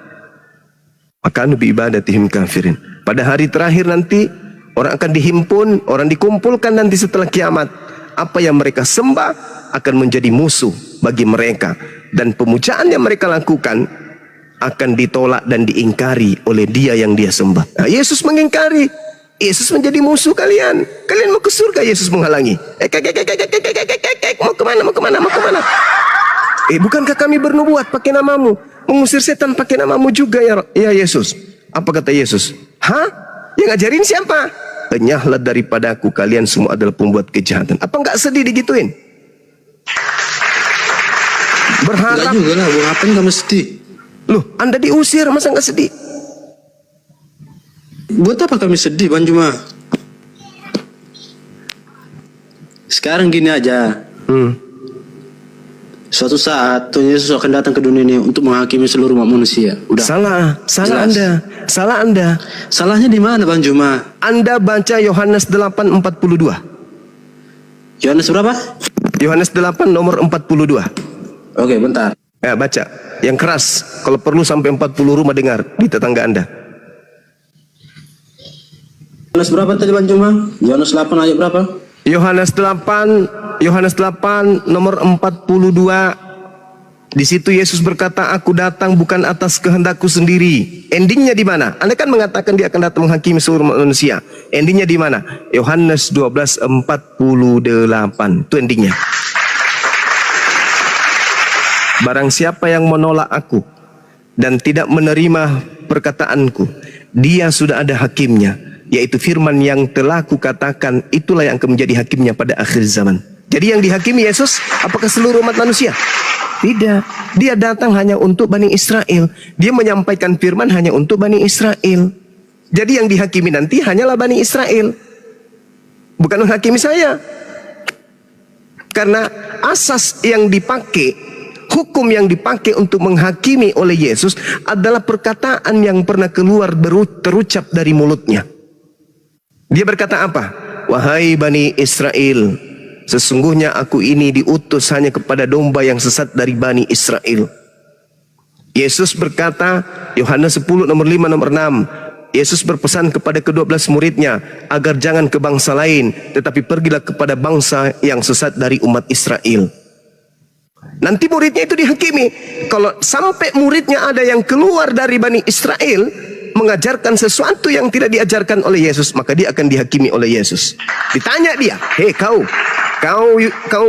makanu bi ibadatihim kafirin. Pada hari terakhir nanti orang akan dihimpun, orang dikumpulkan nanti setelah kiamat. Apa yang mereka sembah akan menjadi musuh bagi mereka, dan pemujaan yang mereka lakukan akan ditolak dan diingkari oleh dia yang dia sembah. Nah, Yesus mengingkari. Yesus menjadi musuh kalian. Kalian mau ke surga, Yesus menghalangi. Mau kemana, mau kemana, mau kemana? Bukankah kami bernubuat pakai namamu, mengusir setan pakai namamu juga ya Yesus? Apa kata Yesus? Yang ngajarin siapa? Enyahlah daripadaku, kalian semua adalah pembuat kejahatan. Apa enggak sedih digituin? Berharap. Enggak juga lah, Bung, apa enggak mesti? Loh, Anda diusir, masa nggak sedih? Buat apa kami sedih, Bang Juma? Sekarang gini aja. Suatu saat Tuhan Yesus akan datang ke dunia ini untuk menghakimi seluruh umat manusia. Udah. Salah Jelas. Anda. Salahnya di mana, Bang Juma? Anda baca Yohanes 8:42. Yohanes berapa? Yohanes 8 nomor 42. Oke, bentar. Ya, baca. Yang keras. Kalau perlu sampai 40 rumah dengar di tetangga Anda. Yohanes berapa tadi Bang Juma? Yohanes 8 ayat berapa? Yohanes 8 nomor 42. Di situ Yesus berkata, aku datang bukan atas kehendakku sendiri. Endingnya di mana? Anda kan mengatakan dia akan datang menghakimi seluruh manusia. Endingnya di mana? Yohanes 12:48. Itu endingnya. Barang siapa yang menolak aku dan tidak menerima perkataanku, dia sudah ada hakimnya, yaitu firman yang telah kukatakan, itulah yang akan menjadi hakimnya pada akhir zaman. Jadi yang dihakimi Yesus, apakah seluruh umat manusia? Tidak. Dia datang hanya untuk Bani Israel. Dia menyampaikan firman hanya untuk Bani Israel. Jadi yang dihakimi nanti hanyalah Bani Israel, bukan menghakimi saya. Karena asas yang dipakai, hukum yang dipakai untuk menghakimi oleh Yesus adalah perkataan yang pernah keluar terucap dari mulutnya. Dia berkata apa? Wahai Bani Israel, sesungguhnya aku ini diutus hanya kepada domba yang sesat dari Bani Israel. Yesus berkata, Yohanes 10 nomor 5 nomor 6, Yesus berpesan kepada ke-12 muridnya agar jangan ke bangsa lain, tetapi pergilah kepada bangsa yang sesat dari umat Israel. Nanti muridnya itu dihakimi. Kalau sampai muridnya ada yang keluar dari Bani Israel mengajarkan sesuatu yang tidak diajarkan oleh Yesus, maka dia akan dihakimi oleh Yesus. Ditanya dia, hei kau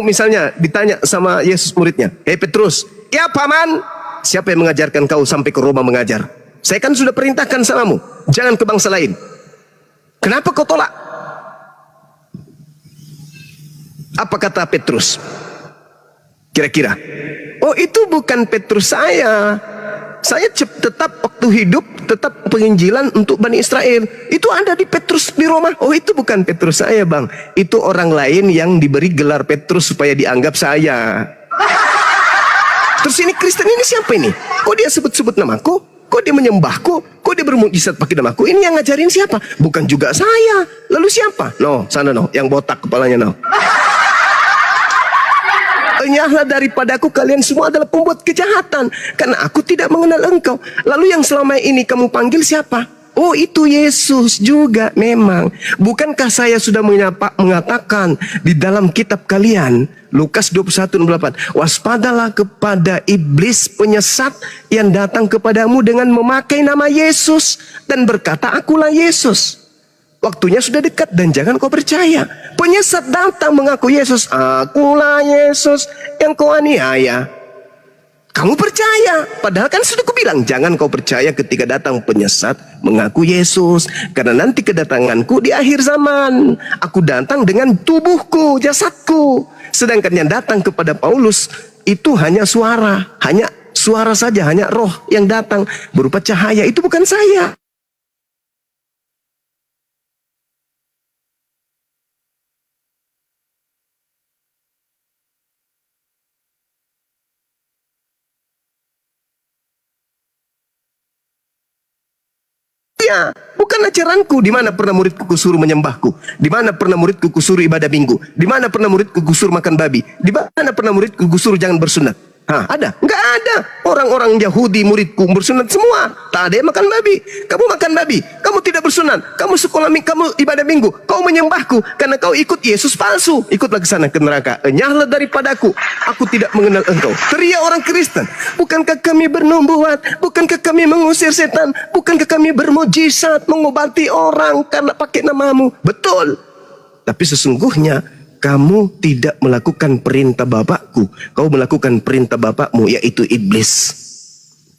misalnya ditanya sama Yesus muridnya, hei Petrus, ya paman, siapa yang mengajarkan kau sampai ke Roma mengajar? Saya kan sudah perintahkan samamu, jangan ke bangsa lain. Kenapa kau tolak? Apa kata Petrus? Kira-kira, oh itu bukan Petrus saya. Saya tetap waktu hidup tetap penginjilan untuk Bani Israel. Itu ada di Petrus di Roma. Oh itu bukan Petrus saya bang. Itu orang lain yang diberi gelar Petrus supaya dianggap saya. Terus ini Kristen ini siapa ini? Kok dia sebut-sebut namaku? Kok dia menyembahku? Kok dia bermukjizat pakai namaku? Ini yang ngajarin siapa? Bukan juga saya. Lalu siapa? No, sana no, yang botak kepalanya no. Enyahlah daripadaku kalian semua adalah pembuat kejahatan, karena aku tidak mengenal engkau. Lalu yang selama ini kamu panggil siapa? Oh itu Yesus juga memang. Bukankah saya sudah mengatakan di dalam kitab kalian, Lukas 21:8, waspadalah kepada iblis penyesat yang datang kepadamu dengan memakai nama Yesus dan berkata akulah Yesus. Waktunya sudah dekat dan jangan kau percaya. Penyesat datang mengaku Yesus, akulah Yesus yang kau aniaya. Kamu percaya, padahal kan sudah kubilang jangan kau percaya ketika datang penyesat mengaku Yesus, karena nanti kedatanganku di akhir zaman. Aku datang dengan tubuhku, jasadku. Sedangkan yang datang kepada Paulus itu hanya suara saja, hanya roh yang datang berupa cahaya. Itu bukan saya. Bukan ajaranku. Di mana pernah muridku kusuruh menyembahku? Di mana pernah muridku kusuruh ibadah minggu? Di mana pernah muridku kusuruh makan babi? Di mana pernah muridku kusuruh jangan bersunat? Ada? Enggak ada. Orang-orang Yahudi muridku bersunat semua. Tak ada yang makan babi. Kamu makan babi, kamu tidak bersunat, kamu sekolah kamu ibadah minggu, kau menyembahku karena kau ikut Yesus palsu. Ikutlah ke sana ke neraka. Enyahlah daripadaku, aku tidak mengenal engkau. Teriak orang Kristen. Bukankah kami bernubuat? Bukankah kami mengusir setan? Bukankah kami bermujizat mengobati orang karena pakai namamu? Betul. Tapi sesungguhnya kamu tidak melakukan perintah Bapakku. Kau melakukan perintah bapakmu, yaitu iblis.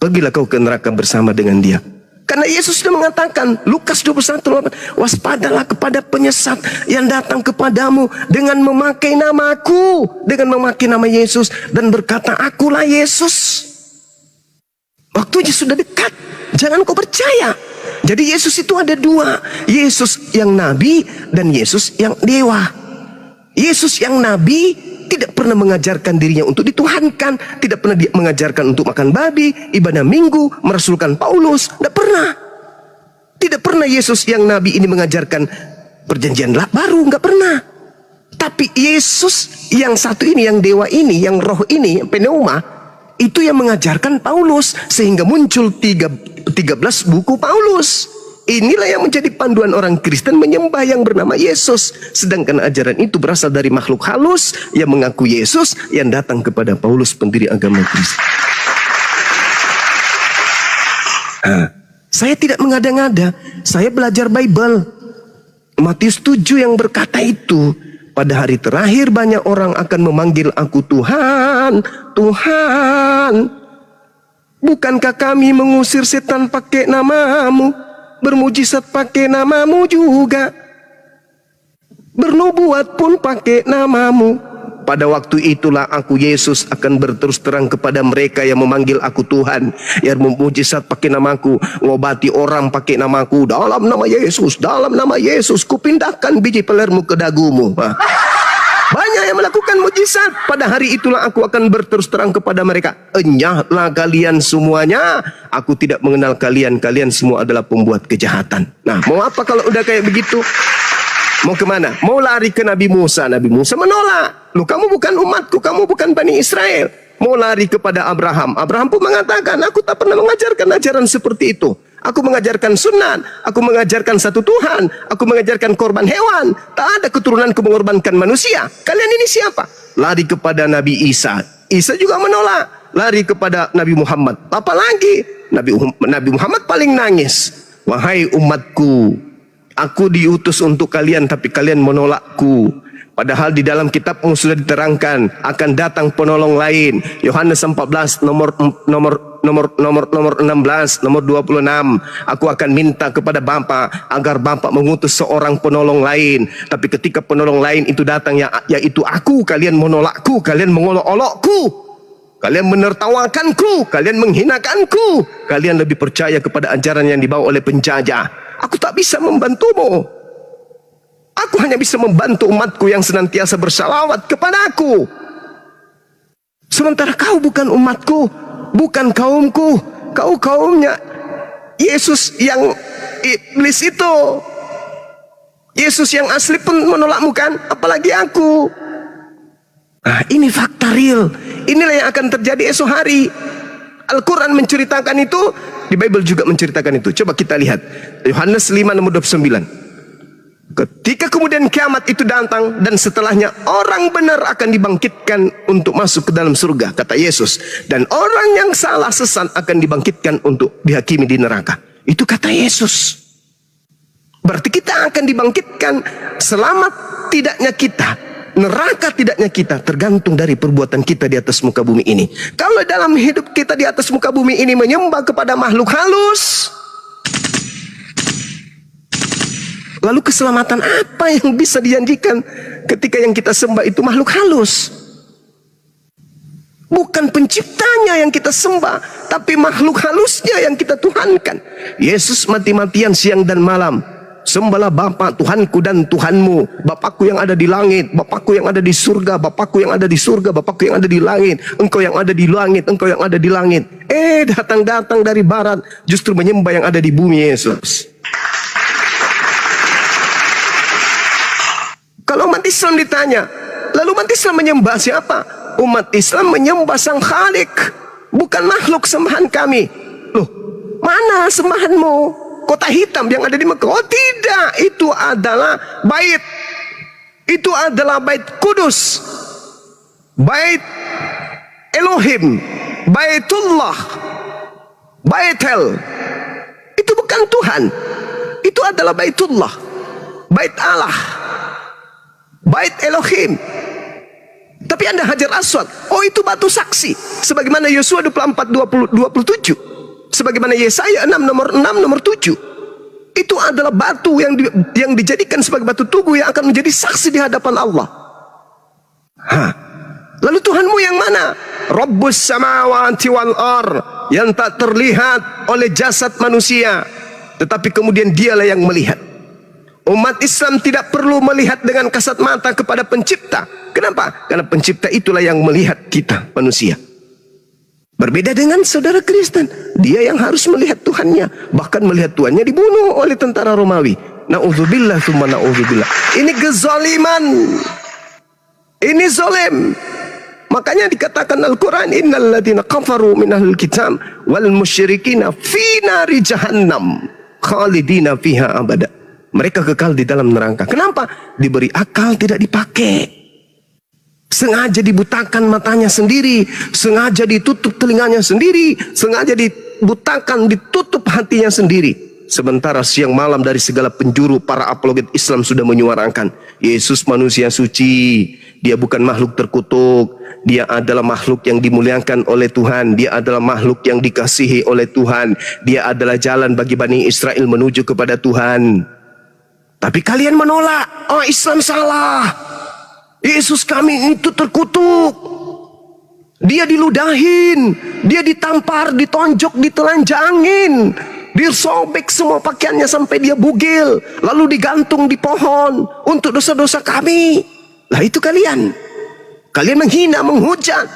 Pergilah kau ke neraka bersama dengan dia. Karena Yesus sudah mengatakan, Lukas 21:8, waspadalah kepada penyesat yang datang kepadamu dengan memakai namaku, dengan memakai nama Yesus dan berkata, akulah Yesus. Waktunya sudah dekat, jangan kau percaya. Jadi Yesus itu ada dua, Yesus yang nabi dan Yesus yang dewa. Yesus yang nabi tidak pernah mengajarkan dirinya untuk dituhankan, tidak pernah mengajarkan untuk makan babi, ibadah minggu, merasulkan Paulus, tidak pernah. Tidak pernah Yesus yang nabi ini mengajarkan perjanjian baru, nggak pernah. Tapi Yesus yang satu ini, yang dewa ini, yang roh ini, pneuma, itu yang mengajarkan Paulus, sehingga muncul 13 buku Paulus. Inilah yang menjadi panduan orang Kristen menyembah yang bernama Yesus. Sedangkan ajaran itu berasal dari makhluk halus yang mengaku Yesus yang datang kepada Paulus pendiri agama Kristen. Saya tidak mengada-ngada. Saya belajar Bible. Matius 7 yang berkata itu. Pada hari terakhir banyak orang akan memanggil aku Tuhan, Tuhan. Bukankah kami mengusir setan pakai namamu? Bermujizat pakai namamu juga. Bernubuat pun pakai namamu. Pada waktu itulah aku Yesus akan berterus terang kepada mereka yang memanggil aku Tuhan, yang memujizat pakai namaku, ngobati orang pakai namaku. Dalam nama Yesus, dalam nama Yesus, kupindahkan biji pelermu ke dagumu. Banyak yang melakukan mujizat. Pada hari itulah aku akan berterus terang kepada mereka. Enyahlah kalian semuanya. Aku tidak mengenal kalian. Kalian semua adalah pembuat kejahatan. Nah, mau apa kalau udah kayak begitu? Mau kemana? Mau lari ke Nabi Musa. Nabi Musa menolak. Loh, kamu bukan umatku, kamu bukan Bani Israel. Mau lari kepada Abraham. Abraham pun mengatakan, aku tak pernah mengajarkan ajaran seperti itu. Aku mengajarkan sunat, aku mengajarkan satu Tuhan, aku mengajarkan korban hewan. Tak ada keturunanku mengorbankan manusia. Kalian ini siapa? Lari kepada Nabi Isa. Isa juga menolak. Lari kepada Nabi Muhammad. Apalagi Nabi Muhammad paling nangis. Wahai umatku, aku diutus untuk kalian tapi kalian menolakku. Padahal di dalam kitabmu sudah diterangkan akan datang penolong lain. Yohanes 14 nomor 16, nomor 26. Aku akan minta kepada Bapa agar Bapa mengutus seorang penolong lain. Tapi ketika penolong lain itu datang, yaitu aku, kalian menolakku, kalian mengolok-olokku, kalian menertawakanku, kalian menghinakanku. Kalian lebih percaya kepada ajaran yang dibawa oleh penjajah. Aku tak bisa membantumu. Aku hanya bisa membantu umatku yang senantiasa bersalawat kepadaku. Sementara kau bukan umatku, bukan kaumku. Kau kaumnya Yesus yang iblis itu. Yesus yang asli pun menolakmu kan, apalagi aku. Nah, ini fakta real. Inilah yang akan terjadi esok hari. Al-Quran menceritakan itu, di Bible juga menceritakan itu. Coba kita lihat Yohanes 5 nomor 29. Ketika kemudian kiamat itu datang dan setelahnya orang benar akan dibangkitkan untuk masuk ke dalam surga, kata Yesus. Dan orang yang salah sesat akan dibangkitkan untuk dihakimi di neraka. Itu kata Yesus. Berarti kita akan dibangkitkan. Selamat tidaknya kita, neraka tidaknya kita, tergantung dari perbuatan kita di atas muka bumi ini. Kalau dalam hidup kita di atas muka bumi ini menyembah kepada makhluk halus, lalu keselamatan apa yang bisa dijanjikan ketika yang kita sembah itu makhluk halus? Bukan penciptanya yang kita sembah, tapi makhluk halusnya yang kita tuhankan. Yesus mati-matian siang dan malam. Sembahlah Bapa, Tuhanku dan Tuhanmu. Bapakku yang ada di langit, Bapakku yang ada di surga, Bapakku yang ada di surga, Bapakku yang ada di langit. Engkau yang ada di langit, Engkau yang ada di langit. Datang-datang dari barat, justru menyembah yang ada di bumi Yesus. Kalau umat Islam ditanya, lalu umat Islam menyembah siapa? Umat Islam menyembah Sang Khalik, bukan makhluk sembahan kami. Loh, mana sembahanmu? Kota hitam yang ada di Mekah? Oh tidak, itu adalah bait. Itu adalah bait kudus, bait Elohim, baitullah, baitel. Itu bukan Tuhan. Itu adalah baitullah, bait Allah, bait Elohim. Tapi Anda Hajar Aswad, oh itu batu saksi. Sebagaimana Yosua 24:27. Sebagaimana Yesaya 6 nomor 7. Itu adalah batu yang dijadikan sebagai batu tugu yang akan menjadi saksi di hadapan Allah. Lalu Tuhanmu yang mana? Rabbus samawati wal ar, yang tak terlihat oleh jasad manusia, tetapi kemudian dialah yang melihat. Umat Islam tidak perlu melihat dengan kasat mata kepada pencipta. Kenapa? Karena pencipta itulah yang melihat kita manusia. Berbeda dengan saudara Kristen, dia yang harus melihat Tuhannya. Bahkan melihat Tuhannya dibunuh oleh tentara Romawi. Na'udzubillah tsumma na'udzubillah. Ini kezaliman. Ini zalim. Makanya dikatakan Al-Quran, innal ladzina kafaru minal kitab wal musyrikina fi nari jahannam khalidina fiha abada. Mereka kekal di dalam neraka. Kenapa? Diberi akal tidak dipakai. Sengaja dibutakan matanya sendiri, sengaja ditutup telinganya sendiri, sengaja dibutakan, ditutup hatinya sendiri. Sementara siang malam dari segala penjuru para apologet Islam sudah menyuarakan Yesus manusia suci, dia bukan makhluk terkutuk, dia adalah makhluk yang dimuliakan oleh Tuhan, dia adalah makhluk yang dikasihi oleh Tuhan, dia adalah jalan bagi Bani Israel menuju kepada Tuhan. Tapi kalian menolak, oh Islam salah, Yesus kami itu terkutuk, dia diludahin, dia ditampar, ditonjok, ditelanjangin, disobek semua pakaiannya sampai dia bugil, lalu digantung di pohon untuk dosa-dosa kami. Lah itu kalian menghina, menghujat,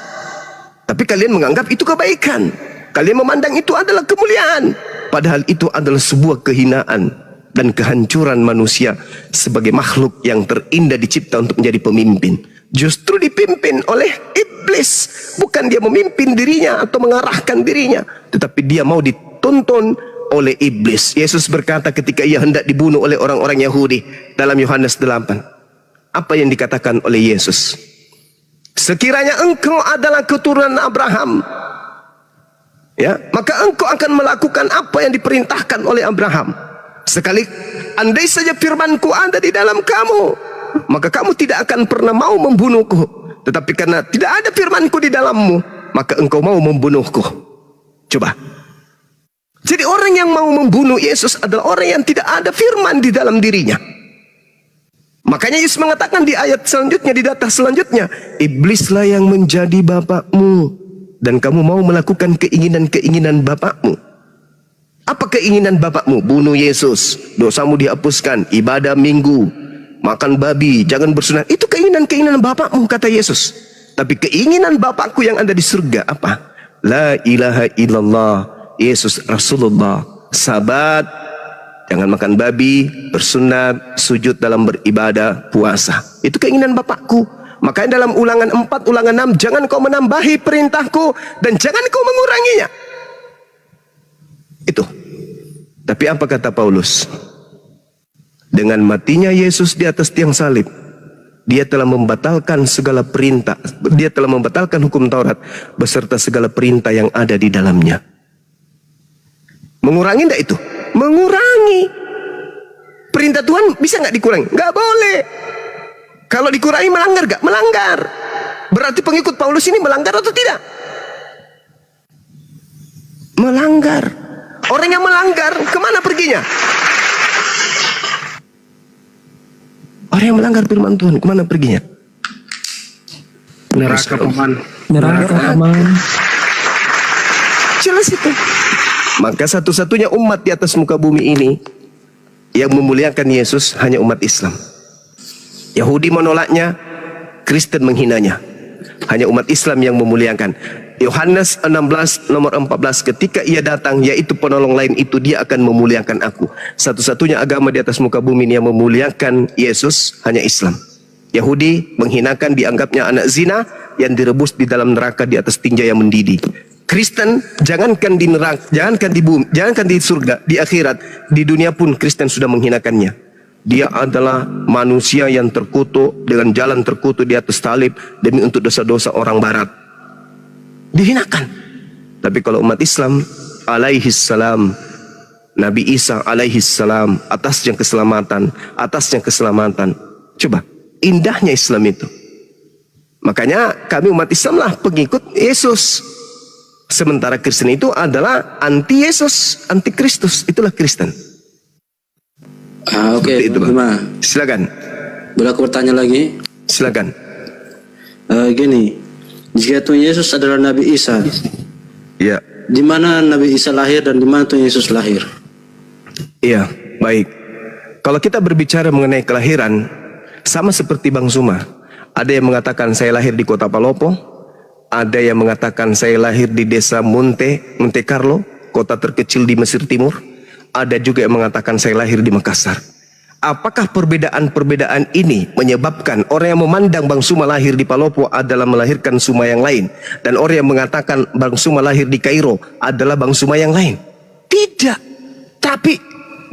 tapi kalian menganggap itu kebaikan, kalian memandang itu adalah kemuliaan, padahal itu adalah sebuah kehinaan dan kehancuran manusia sebagai makhluk yang terindah dicipta untuk menjadi pemimpin. Justru dipimpin oleh iblis, bukan dia memimpin dirinya atau mengarahkan dirinya, tetapi dia mau dituntun oleh iblis. Yesus berkata ketika ia hendak dibunuh oleh orang-orang Yahudi dalam Yohanes 8, apa yang dikatakan oleh Yesus? Sekiranya engkau adalah keturunan Abraham, ya, maka engkau akan melakukan apa yang diperintahkan oleh Abraham. Sekali andai saja firmanku ada di dalam kamu, maka kamu tidak akan pernah mau membunuhku. Tetapi karena tidak ada firmanku di dalammu, maka engkau mau membunuhku. Coba. Jadi orang yang mau membunuh Yesus adalah orang yang tidak ada firman di dalam dirinya. Makanya Yesus mengatakan di ayat selanjutnya, di data selanjutnya, iblislah yang menjadi bapakmu, dan kamu mau melakukan keinginan-keinginan bapakmu. Apa keinginan bapakmu? Bunuh Yesus, dosamu dihapuskan, ibadah minggu, makan babi, jangan bersunat. Itu keinginan-keinginan bapakmu, kata Yesus. Tapi keinginan bapakku yang ada di surga apa? La ilaha illallah, Yesus Rasulullah, sabat, jangan makan babi, bersunat, sujud dalam beribadah, puasa. Itu keinginan bapakku. Makanya dalam Ulangan 4, Ulangan 6, jangan kau menambahi perintahku dan jangan kau menguranginya. Itu. Tapi apa kata Paulus? Dengan matinya Yesus di atas tiang salib, dia telah membatalkan segala perintah, dia telah membatalkan hukum Taurat beserta segala perintah yang ada di dalamnya. Mengurangi enggak itu? Mengurangi. Perintah Tuhan bisa enggak dikurangi? Enggak boleh. Kalau dikurangi melanggar enggak? Melanggar. Berarti pengikut Paulus ini melanggar atau tidak? Melanggar. Orang yang melanggar kemana perginya? Orang yang melanggar firman Tuhan kemana perginya? Neraka paman. Neraka paman. Jelas itu. Maka satu-satunya umat di atas muka bumi ini yang memuliakan Yesus hanya umat Islam. Yahudi menolaknya, Kristen menghinanya. Hanya umat Islam yang memuliakan. Yohanes 16 nomor 14, ketika ia datang, yaitu penolong lain itu, dia akan memuliakan aku. Satu-satunya agama di atas muka bumi ini yang memuliakan Yesus hanya Islam. Yahudi menghinakan, dianggapnya anak zina yang direbus di dalam neraka di atas tinja yang mendidih. Kristen jangankan di neraka, jangankan di bumi, jangankan di surga, di akhirat, di dunia pun Kristen sudah menghinakannya. Dia adalah manusia yang terkutuk dengan jalan terkutuk di atas salib demi untuk dosa-dosa orang barat. Dihinakan. Tapi kalau umat Islam alaihi salam, Nabi Isa alaihi salam, atasnya keselamatan, atasnya keselamatan. Coba, indahnya Islam itu. Makanya kami umat Islam lah pengikut Yesus. Sementara Kristen itu adalah anti Yesus, anti Kristus. Itulah Kristen. Oke, itu, Bang. Silakan. Boleh aku bertanya lagi? Silakan. Gini, jika Tuhan Yesus adalah Nabi Isa, Ya. di mana Nabi Isa lahir dan di mana Tuhan Yesus lahir? Iya, baik. Kalau kita berbicara mengenai kelahiran, sama seperti Bang Suma. Ada yang mengatakan saya lahir di kota Palopo, ada yang mengatakan saya lahir di desa Monte Carlo, kota terkecil di Mesir Timur. Ada juga yang mengatakan saya lahir di Makassar. Apakah perbedaan-perbedaan ini menyebabkan orang yang memandang Bang Suma lahir di Palopo adalah melahirkan Suma yang lain, dan orang yang mengatakan Bang Suma lahir di Kairo adalah Bang Suma yang lain? Tidak. Tapi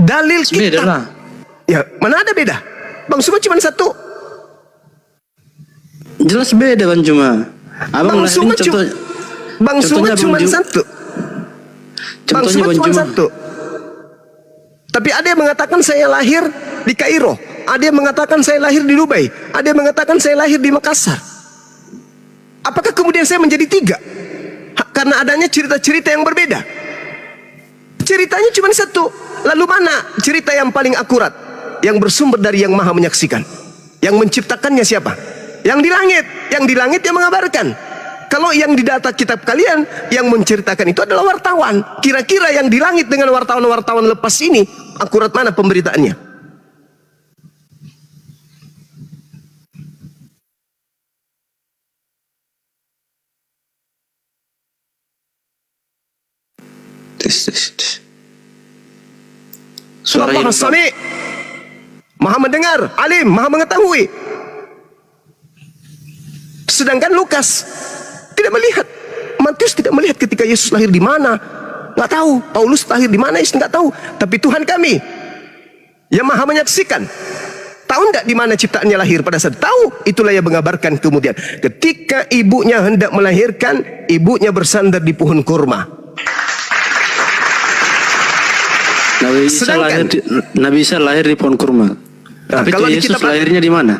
dalil Beda kita. lah. Ya, mana ada beda? Bang Suma cuma satu. Jelas beda Bang Juma. Abang Bang Suma lahirin contoh. Bang Suma contohnya cuma Bang Ju- satu. Bang Contohnya Suma Bang cuma Juma. satu. Tapi ada yang mengatakan saya lahir di Kairo, ada yang mengatakan saya lahir di Dubai, ada yang mengatakan saya lahir di Makassar. Apakah kemudian saya menjadi tiga? Karena adanya cerita-cerita yang berbeda. Ceritanya cuma satu. Lalu mana cerita yang paling akurat? Yang bersumber dari yang maha menyaksikan. Yang menciptakannya siapa? Yang di langit. Yang di langit yang mengabarkan. Kalau yang di data kitab kalian, yang menceritakan itu adalah wartawan. Kira-kira yang di langit dengan wartawan-wartawan lepas ini, akurat mana pemberitaannya? Tes. Suara Suara maha sami, maha mendengar, alim, maha mengetahui. Sedangkan Lukas tidak melihat. Matius tidak melihat ketika Yesus lahir di mana. Nggak tahu. Paulus lahir di mana, Yesus nggak tahu. Tapi Tuhan kami yang maha menyaksikan. Tahu nggak di mana ciptaannya lahir pada saat tahu? Itulah yang mengabarkan kemudian. Ketika ibunya hendak melahirkan, ibunya bersandar di pohon kurma. Nabi Isa lahir di pohon kurma. Tapi kalau di Yesus kitab- lahirnya di mana?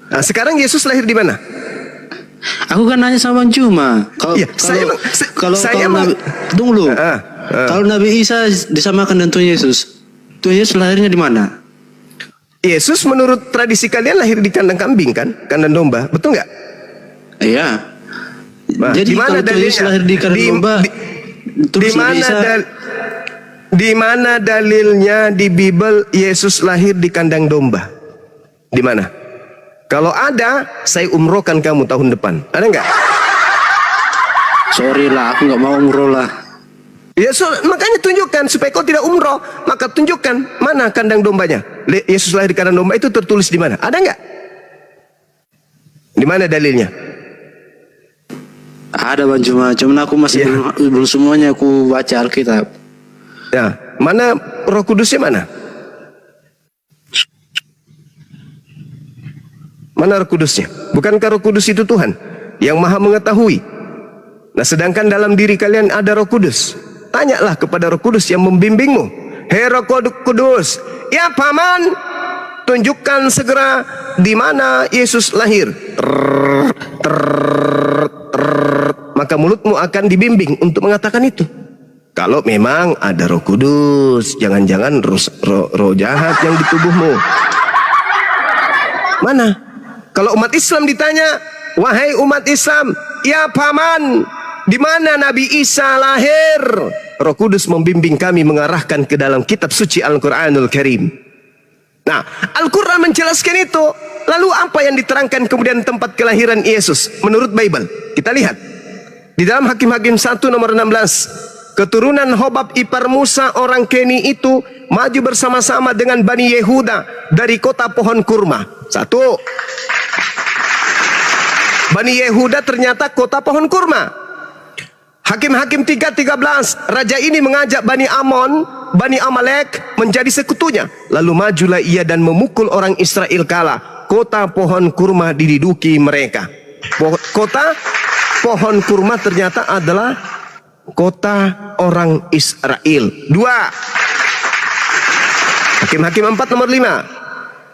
Nah, sekarang Yesus lahir di mana? Aku kan nanya sama Bang Juma. Kalau Iya, kalau saya Nabi, tunggu dulu. Ah. Kalau Nabi Isa disamakan dengan Tuhan Yesus lahirnya di mana? Yesus menurut tradisi kalian lahir di kandang kambing kan? Kandang domba, betul nggak? Iya. Nah, Jadi di mana kalau Tuhan Yesus dalilnya? lahir di kandang domba, terus Nabi Isa di mana dalilnya di Bible Yesus lahir di kandang domba? Di mana? Kalau ada, saya umrohkan kamu tahun depan. Ada nggak? sorry lah, aku nggak mau umroh lah. Ya, makanya tunjukkan supaya kau tidak umroh. Maka tunjukkan mana kandang dombanya. Yesus lahir di kandang domba itu tertulis di mana? Ada nggak? Di mana dalilnya? Ada Bang Juma, cuman aku masih belum semuanya aku baca Alkitab. Ya, mana Roh Kudusnya mana? Mana Roh Kudusnya? Bukankah Roh Kudus itu Tuhan yang maha mengetahui? Nah, sedangkan dalam diri kalian ada Roh Kudus. Tanyalah kepada Roh Kudus yang membimbingmu. Hei Roh Kudus, ya paman, tunjukkan segera di mana Yesus lahir. Maka mulutmu akan dibimbing untuk mengatakan itu. Kalau memang ada Roh Kudus, jangan-jangan roh jahat yang di tubuhmu. Mana? Kalau umat Islam ditanya, wahai umat Islam, ya paman, di mana Nabi Isa lahir? Roh Kudus membimbing kami mengarahkan ke dalam kitab suci Al-Quranul Karim. Nah, Al-Quran menjelaskan itu. Lalu apa yang diterangkan kemudian tempat kelahiran Yesus menurut Bible? Kita lihat. Di dalam Hakim-Hakim 1 nomor 16. Keturunan Hobab ipar Musa orang Keni itu maju bersama-sama dengan Bani Yehuda dari kota pohon kurma. Satu. Bani Yehuda ternyata kota pohon kurma. Hakim-Hakim 3:13. Raja ini mengajak Bani Amon, Bani Amalek menjadi sekutunya. Lalu majulah ia dan memukul orang Israel kalah. Kota pohon kurma diduduki mereka. Kota pohon kurma ternyata adalah kota orang Israel. 2. Hakim-Hakim 4 nomor 5.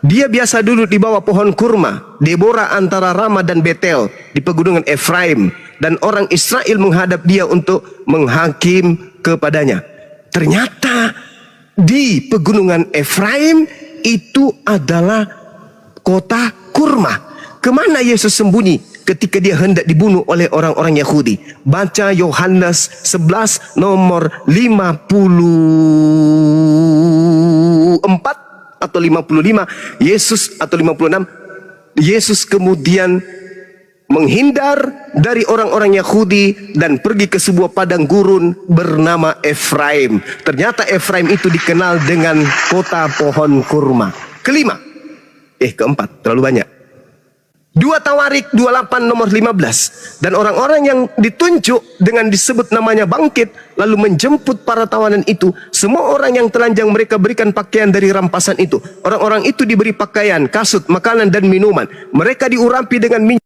Dia biasa duduk di bawah pohon kurma, Deborah antara Rama dan Betel di pegunungan Efraim, dan orang Israel menghadap dia untuk menghakim kepadanya. Ternyata di pegunungan Efraim itu adalah kota kurma. Kemana Yesus sembunyi ketika dia hendak dibunuh oleh orang-orang Yahudi? Baca Yohanes 11 nomor 54 atau 55, Yesus atau 56, Yesus kemudian menghindar dari orang-orang Yahudi dan pergi ke sebuah padang gurun bernama Efraim. Ternyata Efraim itu dikenal dengan kota pohon kurma. Keempat, terlalu banyak. 2 Tawarik 28 nomor 15. Dan orang-orang yang ditunjuk dengan disebut namanya bangkit, lalu menjemput para tawanan itu. Semua orang yang telanjang mereka berikan pakaian dari rampasan itu. Orang-orang itu diberi pakaian, kasut, makanan dan minuman. Mereka diurapi dengan minyak.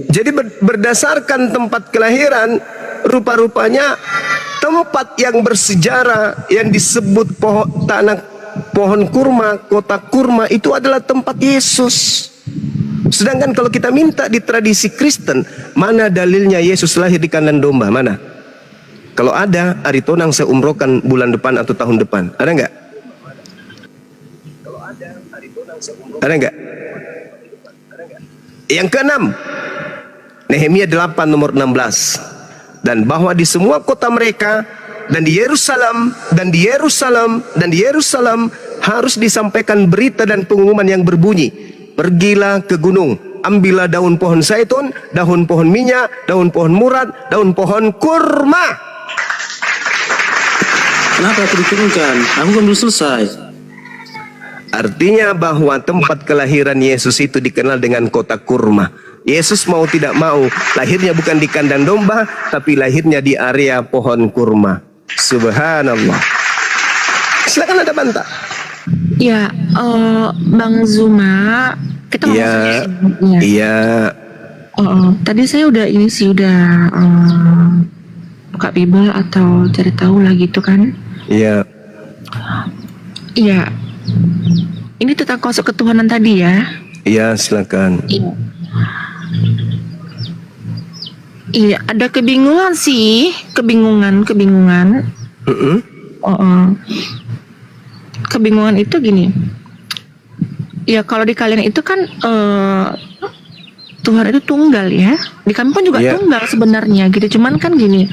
Jadi berdasarkan tempat kelahiran, rupa-rupanya tempat yang bersejarah yang disebut pohon kurma, kota kurma itu adalah tempat Yesus. Sedangkan kalau kita minta di tradisi Kristen, mana dalilnya Yesus lahir di kandang domba? Mana? Kalau ada, Aritonang saya umrohkan bulan depan atau tahun depan. Ada nggak? Ada nggak? Yang keenam, Nehemia 8 nomor 16. Dan bahwa di semua kota mereka dan di Yerusalem dan di Yerusalem dan di Yerusalem harus disampaikan berita dan pengumuman yang berbunyi, pergilah ke gunung, ambillah daun pohon zaitun, daun pohon minyak, daun pohon murad, daun pohon kurma. Kenapa aku diturunkan? Aku kan belum selesai. Artinya bahwa tempat kelahiran Yesus itu dikenal dengan kota kurma. Yesus mau tidak mau, lahirnya bukan di kandang domba, tapi lahirnya di area pohon kurma. Subhanallah. Silakan ada bantah. Ya, Bang Zuma, kita Iya, ngomong iya. tadi saya udah buka Bible atau cari tahu lah gitu kan. Iya. Iya. Ini tentang konsep ketuhanan tadi ya. Iya, silakan. Iya. Iya, ada kebingungan sih, kebingungan. Kebingungan itu gini. Ya kalau di kalian itu kan Tuhan itu tunggal ya. Di kami pun juga tunggal sebenarnya gitu. Cuman kan gini.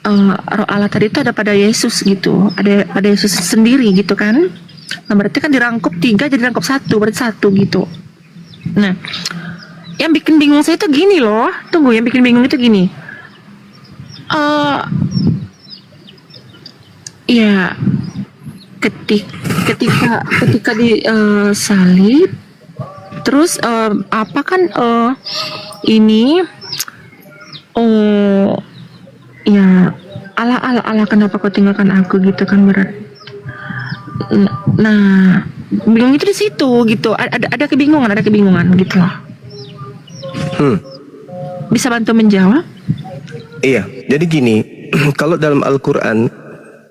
Roh Allah tadi itu ada pada Yesus gitu. Ada pada Yesus sendiri gitu kan. Nah berarti kan dirangkup 3 jadi dirangkup 1, berarti 1 gitu. Nah, yang bikin bingung saya itu gini loh. Tunggu, yang bikin bingung itu gini. Ya ketika di salib, terus apa kan ini ya Allah kenapa kau tinggalkan aku gitu kan berat. Nah bingung itu di situ gitu. Ada kebingungan gitu loh. Bisa bantu menjawab? Iya, jadi gini, kalau dalam Al-Quran,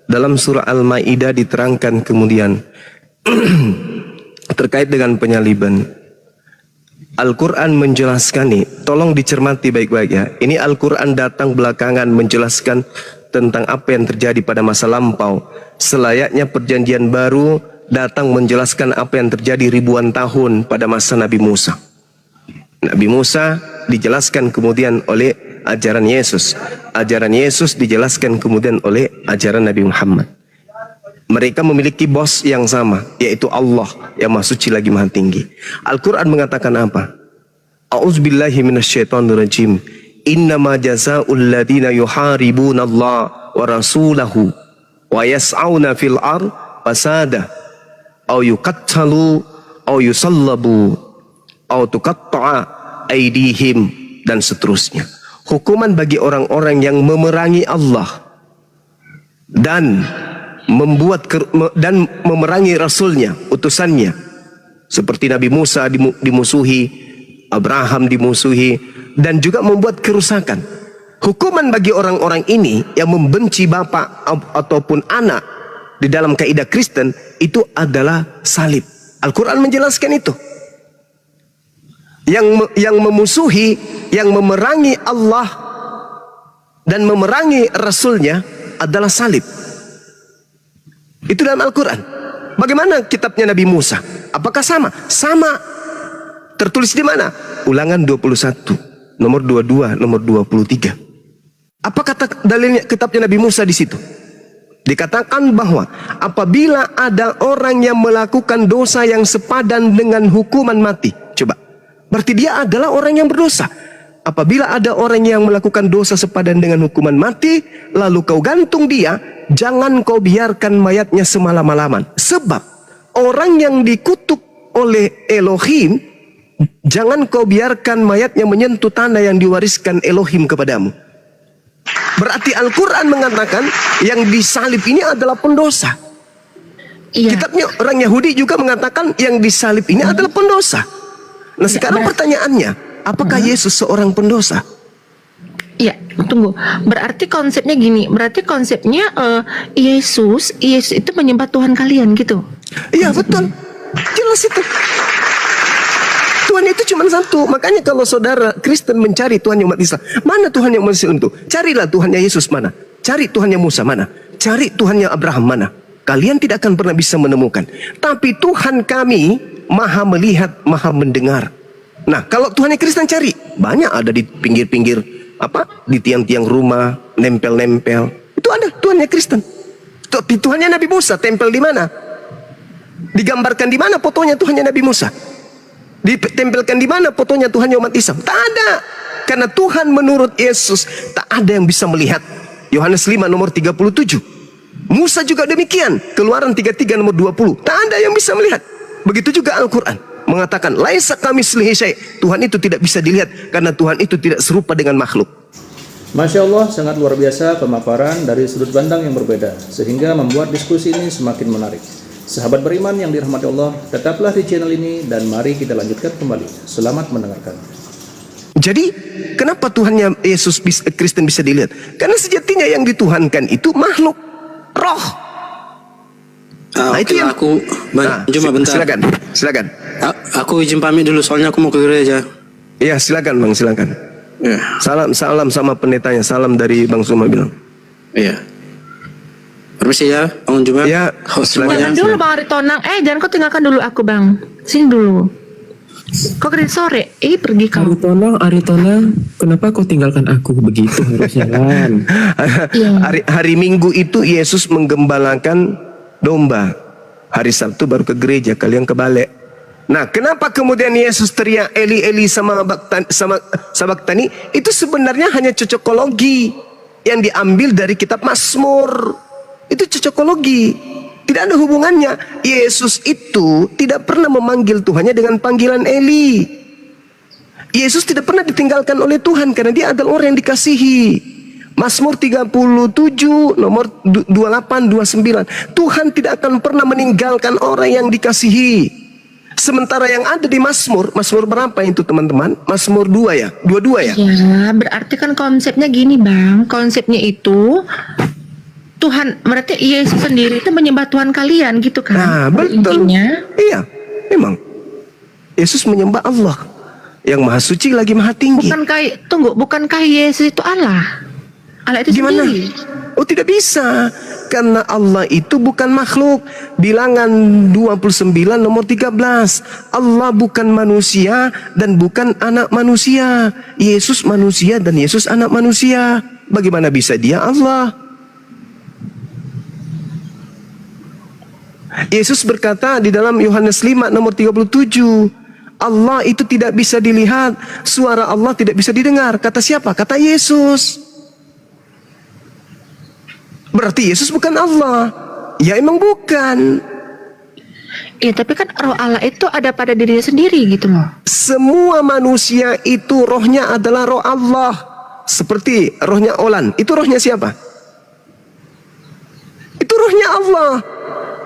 dalam surah Al-Ma'idah diterangkan kemudian terkait dengan penyaliban. Al-Quran menjelaskan nih, tolong dicermati baik-baik ya. Ini Al-Quran datang belakangan menjelaskan tentang apa yang terjadi pada masa lampau. Selayaknya perjanjian baru datang menjelaskan apa yang terjadi ribuan tahun pada masa Nabi Musa. Nabi Musa dijelaskan kemudian oleh ajaran Yesus. Ajaran Yesus dijelaskan kemudian oleh ajaran Nabi Muhammad. Mereka memiliki bos yang sama, yaitu Allah yang Maha Suci lagi Maha Tinggi. Al-Quran mengatakan apa? A'udzubillahi minasyaitonirrajim. Innama jazaa'ul ladina yuharibuna Allah wa rasulahu wa yas'auna fil ar fasada au yuqattalu au yusallabu au tuqatta'a aydihim dan seterusnya. Hukuman bagi orang-orang yang memerangi Allah dan memerangi Rasulnya, utusannya, seperti Nabi Musa dimusuhi, Abraham dimusuhi, dan juga membuat kerusakan. Hukuman bagi orang-orang ini yang membenci bapak ataupun anak di dalam kaidah Kristen itu adalah salib. Al-Quran menjelaskan itu. Yang memusuhi, yang memerangi Allah dan memerangi Rasulnya adalah salib. Itu dalam Al-Quran. Bagaimana kitabnya Nabi Musa? Apakah sama? Sama. Tertulis di mana? Ulangan 21, nomor 22, nomor 23. Apa kata dalilnya kitabnya Nabi Musa di situ? Dikatakan bahwa apabila ada orang yang melakukan dosa yang sepadan dengan hukuman mati. Coba. Berarti dia adalah orang yang berdosa. Apabila ada orang yang melakukan dosa sepadan dengan hukuman mati, lalu kau gantung dia, jangan kau biarkan mayatnya semalam-malaman. Sebab orang yang dikutuk oleh Elohim jangan kau biarkan mayatnya menyentuh tanah yang diwariskan Elohim kepadamu. Berarti Al-Quran mengatakan yang disalib ini adalah pendosa. Iya. Kitabnya orang Yahudi juga mengatakan yang disalib ini adalah pendosa. Nah sekarang pertanyaannya, apakah Yesus seorang pendosa? Iya, tunggu. Berarti konsepnya gini. Berarti konsepnya Yesus itu menyembah Tuhan kalian gitu. Iya betul, jelas itu. Tuhan itu cuma satu. Makanya kalau saudara Kristen mencari Tuhan umat Islam, mana Tuhan yang masih untuk? Carilah Tuhannya Yesus mana? Cari Tuhannya Musa mana? Cari Tuhannya Abraham mana? Kalian tidak akan pernah bisa menemukan. Tapi Tuhan kami maha melihat, maha mendengar. Nah kalau Tuhannya Kristen cari, banyak ada di pinggir-pinggir di tiang-tiang rumah, nempel-nempel. Itu ada Tuhannya Kristen. Tapi Tuhannya Nabi Musa tempel di mana? Digambarkan di mana fotonya Tuhannya Nabi Musa? Ditempelkan di mana fotonya Tuhannya umat Islam? Tak ada. Karena Tuhan menurut Yesus tak ada yang bisa melihat. Yohanes 5 nomor 37. Musa juga demikian. Keluaran 33 nomor 20. Tak ada yang bisa melihat. Begitu juga Al-Quran mengatakan laisa kamitslihi syai'. Tuhan itu tidak bisa dilihat karena Tuhan itu tidak serupa dengan makhluk. Masya Allah, sangat luar biasa pemaparan dari sudut pandang yang berbeda, sehingga membuat diskusi ini semakin menarik. Sahabat beriman yang dirahmati Allah, tetaplah di channel ini dan mari kita lanjutkan kembali. Selamat mendengarkan. Jadi, kenapa Tuhannya Yesus Kristen bisa dilihat? Karena sejatinya yang dituhankan itu makhluk, roh. Nah, itu yang aku cuma bentar. Silakan. Aku izin pamit dulu soalnya aku mau ke gereja. Iya, silakan Bang, silakan. Ya. Salam sama pendetanya. Salam dari Bang Suma bilang. Iya. Permisi ya, Bang Juma. Ya, Jangan dulu Bang Aritonang. Jangan kau tinggalkan dulu aku Bang. Sini dulu. Kok keren sore? Pergi kamu. Aritonang, kenapa kau tinggalkan aku begitu harusnya kan? Hari Minggu itu Yesus menggembalakan domba. Hari Sabtu baru ke gereja, kalian ke balik. Nah, kenapa kemudian Yesus teriak Eli Eli sama Sabaktani? Itu sebenarnya hanya cocokologi yang diambil dari kitab Mazmur. Itu cocokologi. Tidak ada hubungannya. Yesus itu tidak pernah memanggil Tuhannya dengan panggilan Eli. Yesus tidak pernah ditinggalkan oleh Tuhan karena dia adalah orang yang dikasihi. Mazmur 37 nomor 28-29. Tuhan tidak akan pernah meninggalkan orang yang dikasihi. Sementara yang ada di Mazmur berapa itu teman-teman? Mazmur 2 ya? 22 ya? Ya, berarti kan konsepnya gini Bang. Konsepnya itu Tuhan, berarti Yesus sendiri itu menyembah Tuhan kalian gitu kan? Nah, betul. Intinya. Iya, memang. Yesus menyembah Allah yang maha suci lagi maha tinggi. Bukankah Yesus itu Allah? Allah itu Gimana? sendiri. Oh, tidak bisa. Karena Allah itu bukan makhluk. Bilangan 29 nomor 13. Allah bukan manusia dan bukan anak manusia. Yesus manusia dan Yesus anak manusia. Bagaimana bisa dia Allah? Yesus berkata di dalam Yohanes 5 nomor 37. Allah itu tidak bisa dilihat. Suara Allah tidak bisa didengar. Kata siapa? Kata Yesus. Berarti Yesus bukan Allah. Ya emang bukan. Iya, tapi kan roh Allah itu ada pada dirinya sendiri gitu loh. Semua manusia itu rohnya adalah roh Allah. Seperti rohnya Olan. Itu rohnya siapa? Itu rohnya Allah.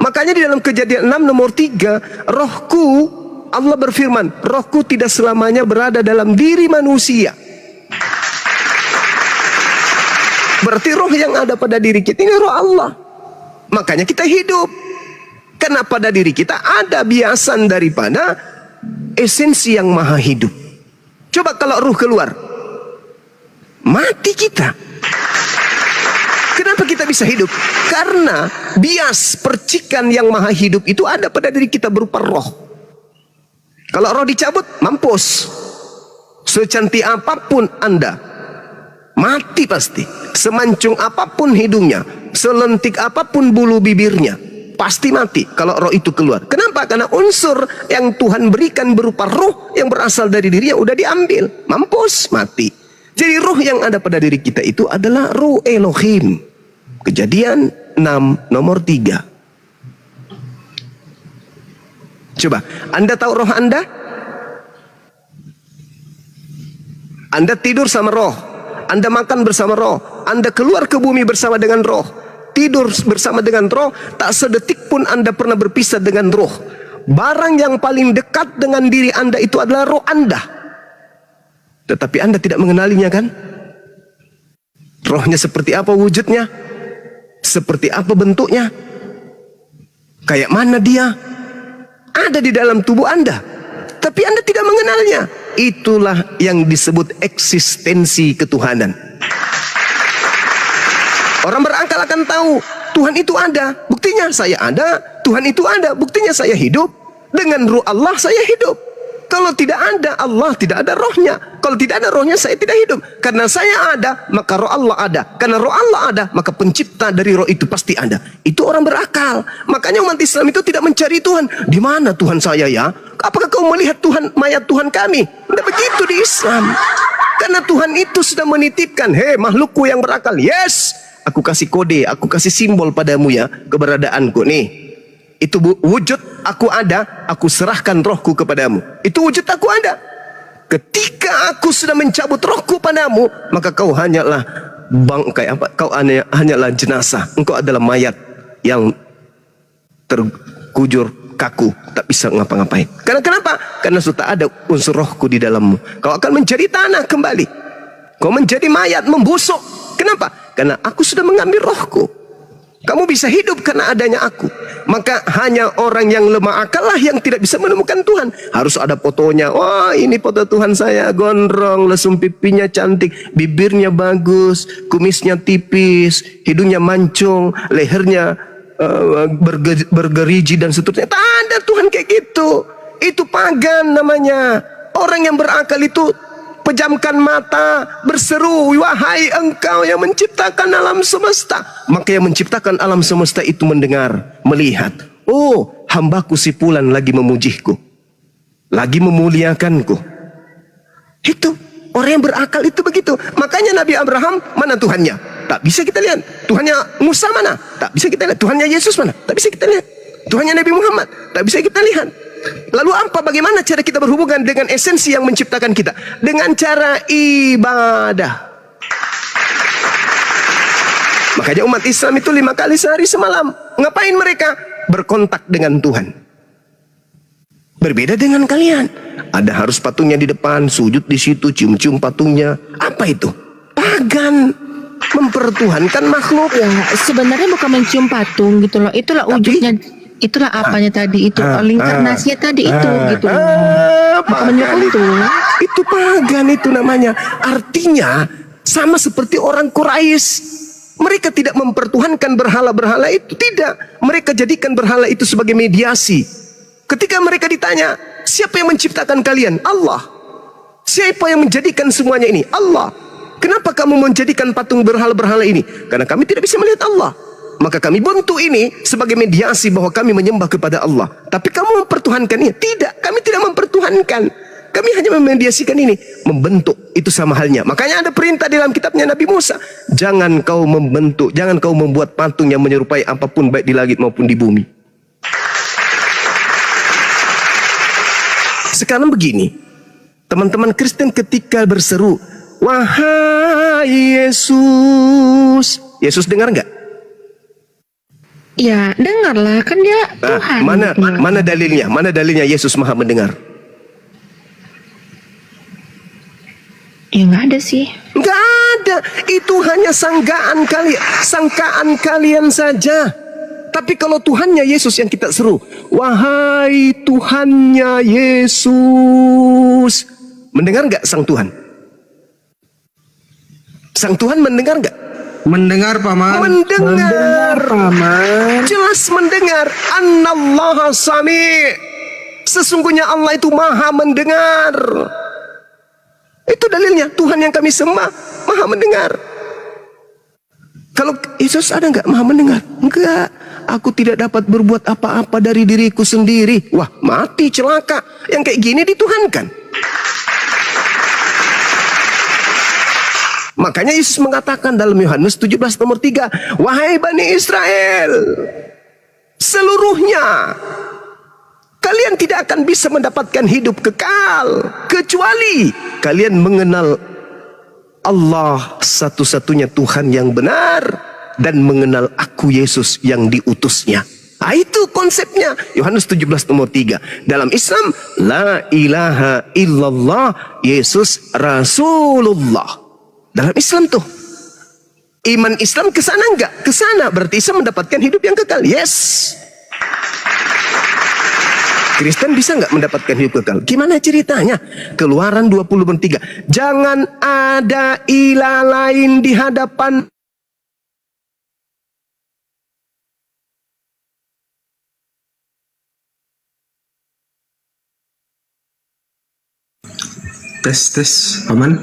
Makanya di dalam Kejadian 6 nomor 3, rohku, Allah berfirman, rohku tidak selamanya berada dalam diri manusia. Berarti roh yang ada pada diri kita ini roh Allah. Makanya kita hidup. Karena pada diri kita ada biasan daripada esensi yang maha hidup. Coba kalau ruh keluar, mati kita. Kenapa kita bisa hidup? Karena bias percikan yang maha hidup itu ada pada diri kita berupa roh. Kalau roh dicabut, mampus. Secantik apapun Anda, mati pasti. Semancung apapun hidungnya, selentik apapun bulu bibirnya, pasti mati kalau roh itu keluar. Kenapa? Karena unsur yang Tuhan berikan berupa roh yang berasal dari dirinya udah diambil. Mampus, mati. Jadi roh yang ada pada diri kita itu adalah roh Elohim. Kejadian 6 nomor 3. Coba, Anda tahu roh Anda? Anda tidur sama roh, Anda makan bersama roh, Anda keluar ke bumi bersama dengan roh, tidur bersama dengan roh, tak sedetik pun Anda pernah berpisah dengan roh. Barang yang paling dekat dengan diri Anda itu adalah roh Anda. Tetapi Anda tidak mengenalinya kan? Rohnya seperti apa wujudnya? Seperti apa bentuknya? Kayak mana dia? Ada di dalam tubuh Anda, tapi Anda tidak mengenalnya. Itulah yang disebut eksistensi ketuhanan. Orang berakal akan tahu Tuhan itu ada, buktinya saya ada. Tuhan itu ada, buktinya saya hidup. Dengan ruh Allah saya hidup. Kalau tidak ada Allah, tidak ada rohnya. Kalau tidak ada rohnya, saya tidak hidup. Karena saya ada, maka roh Allah ada. Karena roh Allah ada, maka pencipta dari roh itu pasti ada. Itu orang berakal. Makanya umat Islam itu tidak mencari Tuhan. Di mana Tuhan saya ya? Apakah kau melihat Tuhan, mayat Tuhan kami? Tidak begitu di Islam. Karena Tuhan itu sudah menitipkan, hei makhlukku yang berakal, yes, aku kasih kode, aku kasih simbol padamu ya, keberadaanku nih. Itu wujud aku ada, aku serahkan rohku kepadamu. Itu wujud aku ada. Ketika aku sudah mencabut rohku padamu, maka kau hanyalah bangkai, kau hanyalah jenazah. Engkau adalah mayat yang terkujur kaku, tak bisa ngapa-ngapain. Karena kenapa? Karena sudah ada unsur rohku di dalammu. Kau akan menjadi tanah kembali. Kau menjadi mayat membusuk. Kenapa? Karena aku sudah mengambil rohku. Kamu bisa hidup karena adanya aku. Maka hanya orang yang lemah akal lah yang tidak bisa menemukan Tuhan. Harus ada fotonya. Wah, ini foto Tuhan saya, gondrong, lesung pipinya cantik, bibirnya bagus, kumisnya tipis, hidungnya mancung, lehernya bergerigi dan seterusnya. Tak ada Tuhan kayak gitu. Itu pagan namanya. Orang yang berakal itu pejamkan mata, berseru, wahai engkau yang menciptakan alam semesta. Maka yang menciptakan alam semesta itu mendengar, melihat. Oh, hambaku si Fulan lagi memujiku, lagi memuliakanku. Itu orang yang berakal itu begitu. Makanya Nabi Abraham, mana Tuhannya? Tak bisa kita lihat. Tuhannya Musa mana? Tak bisa kita lihat. Tuhannya Yesus mana? Tak bisa kita lihat. Tuhannya Nabi Muhammad? Tak bisa kita lihat. Lalu apa? Bagaimana cara kita berhubungan dengan esensi yang menciptakan kita? Dengan cara ibadah. Makanya umat Islam itu 5 kali sehari semalam. Ngapain mereka? Berkontak dengan Tuhan. Berbeda dengan kalian. Ada harus patungnya di depan, sujud di situ, cium-cium patungnya. Apa itu? Pagan. Mempertuhankan makhluk. Ya, sebenarnya bukan mencium patung gitu loh. Itulah wujudnya. Itulah apanya tadi itu, inkarnasinya tadi itu gitu. Pagan itu pagan itu namanya. Artinya sama seperti orang Quraisy. Mereka tidak mempertuhankan berhala-berhala itu, tidak. Mereka jadikan berhala itu sebagai mediasi. Ketika mereka ditanya, siapa yang menciptakan kalian? Allah. Siapa yang menjadikan semuanya ini? Allah. Kenapa kamu menjadikan patung berhala-berhala ini? Karena kami tidak bisa melihat Allah. Maka kami bentuk ini sebagai mediasi bahwa kami menyembah kepada Allah. Tapi kamu mempertuhankan ini? Tidak, kami tidak mempertuhankan. Kami hanya memediasikan ini, membentuk. Itu sama halnya. Makanya ada perintah di dalam kitabnya Nabi Musa. Jangan kau membentuk, jangan kau membuat patung yang menyerupai apapun baik di langit maupun di bumi. Sekarang begini, teman-teman Kristen ketika berseru, wahai Yesus. Yesus dengar nggak? Ya, dengarlah, kan dia Tuhan. Mana dalilnya? Mana dalilnya Yesus Maha mendengar? Ya nggak ada sih. Nggak ada. Itu hanya sangkaan kalian saja. Tapi kalau Tuhannya Yesus yang kita seru, wahai Tuhannya Yesus, mendengar nggak sang Tuhan? Sang Tuhan mendengar nggak? Mendengar, Paman. Mendengar, Paman. Jelas mendengar. Annallaha sami'. Sesungguhnya Allah itu Maha mendengar. Itu dalilnya. Tuhan yang kami sembah Maha mendengar. Kalau Yesus ada nggak Maha mendengar? Enggak. Aku tidak dapat berbuat apa-apa dari diriku sendiri. Wah, mati, celaka. Yang kayak gini dituhankan. Makanya Yesus mengatakan dalam Yohanes 17 nomor 3, wahai Bani Israel, seluruhnya kalian tidak akan bisa mendapatkan hidup kekal kecuali kalian mengenal Allah satu-satunya Tuhan yang benar dan mengenal aku Yesus yang diutusnya. Nah, itu konsepnya. Yohanes 17 nomor 3. Dalam Islam, la ilaha illallah, Yesus Rasulullah. Dalam Islam tuh. Iman Islam ke sana enggak? Ke sana berarti Islam mendapatkan hidup yang kekal. Yes. Kristen bisa enggak mendapatkan hidup kekal? Gimana ceritanya? Keluaran 20:3. Jangan ada ilah lain di hadapan Tes, Paman.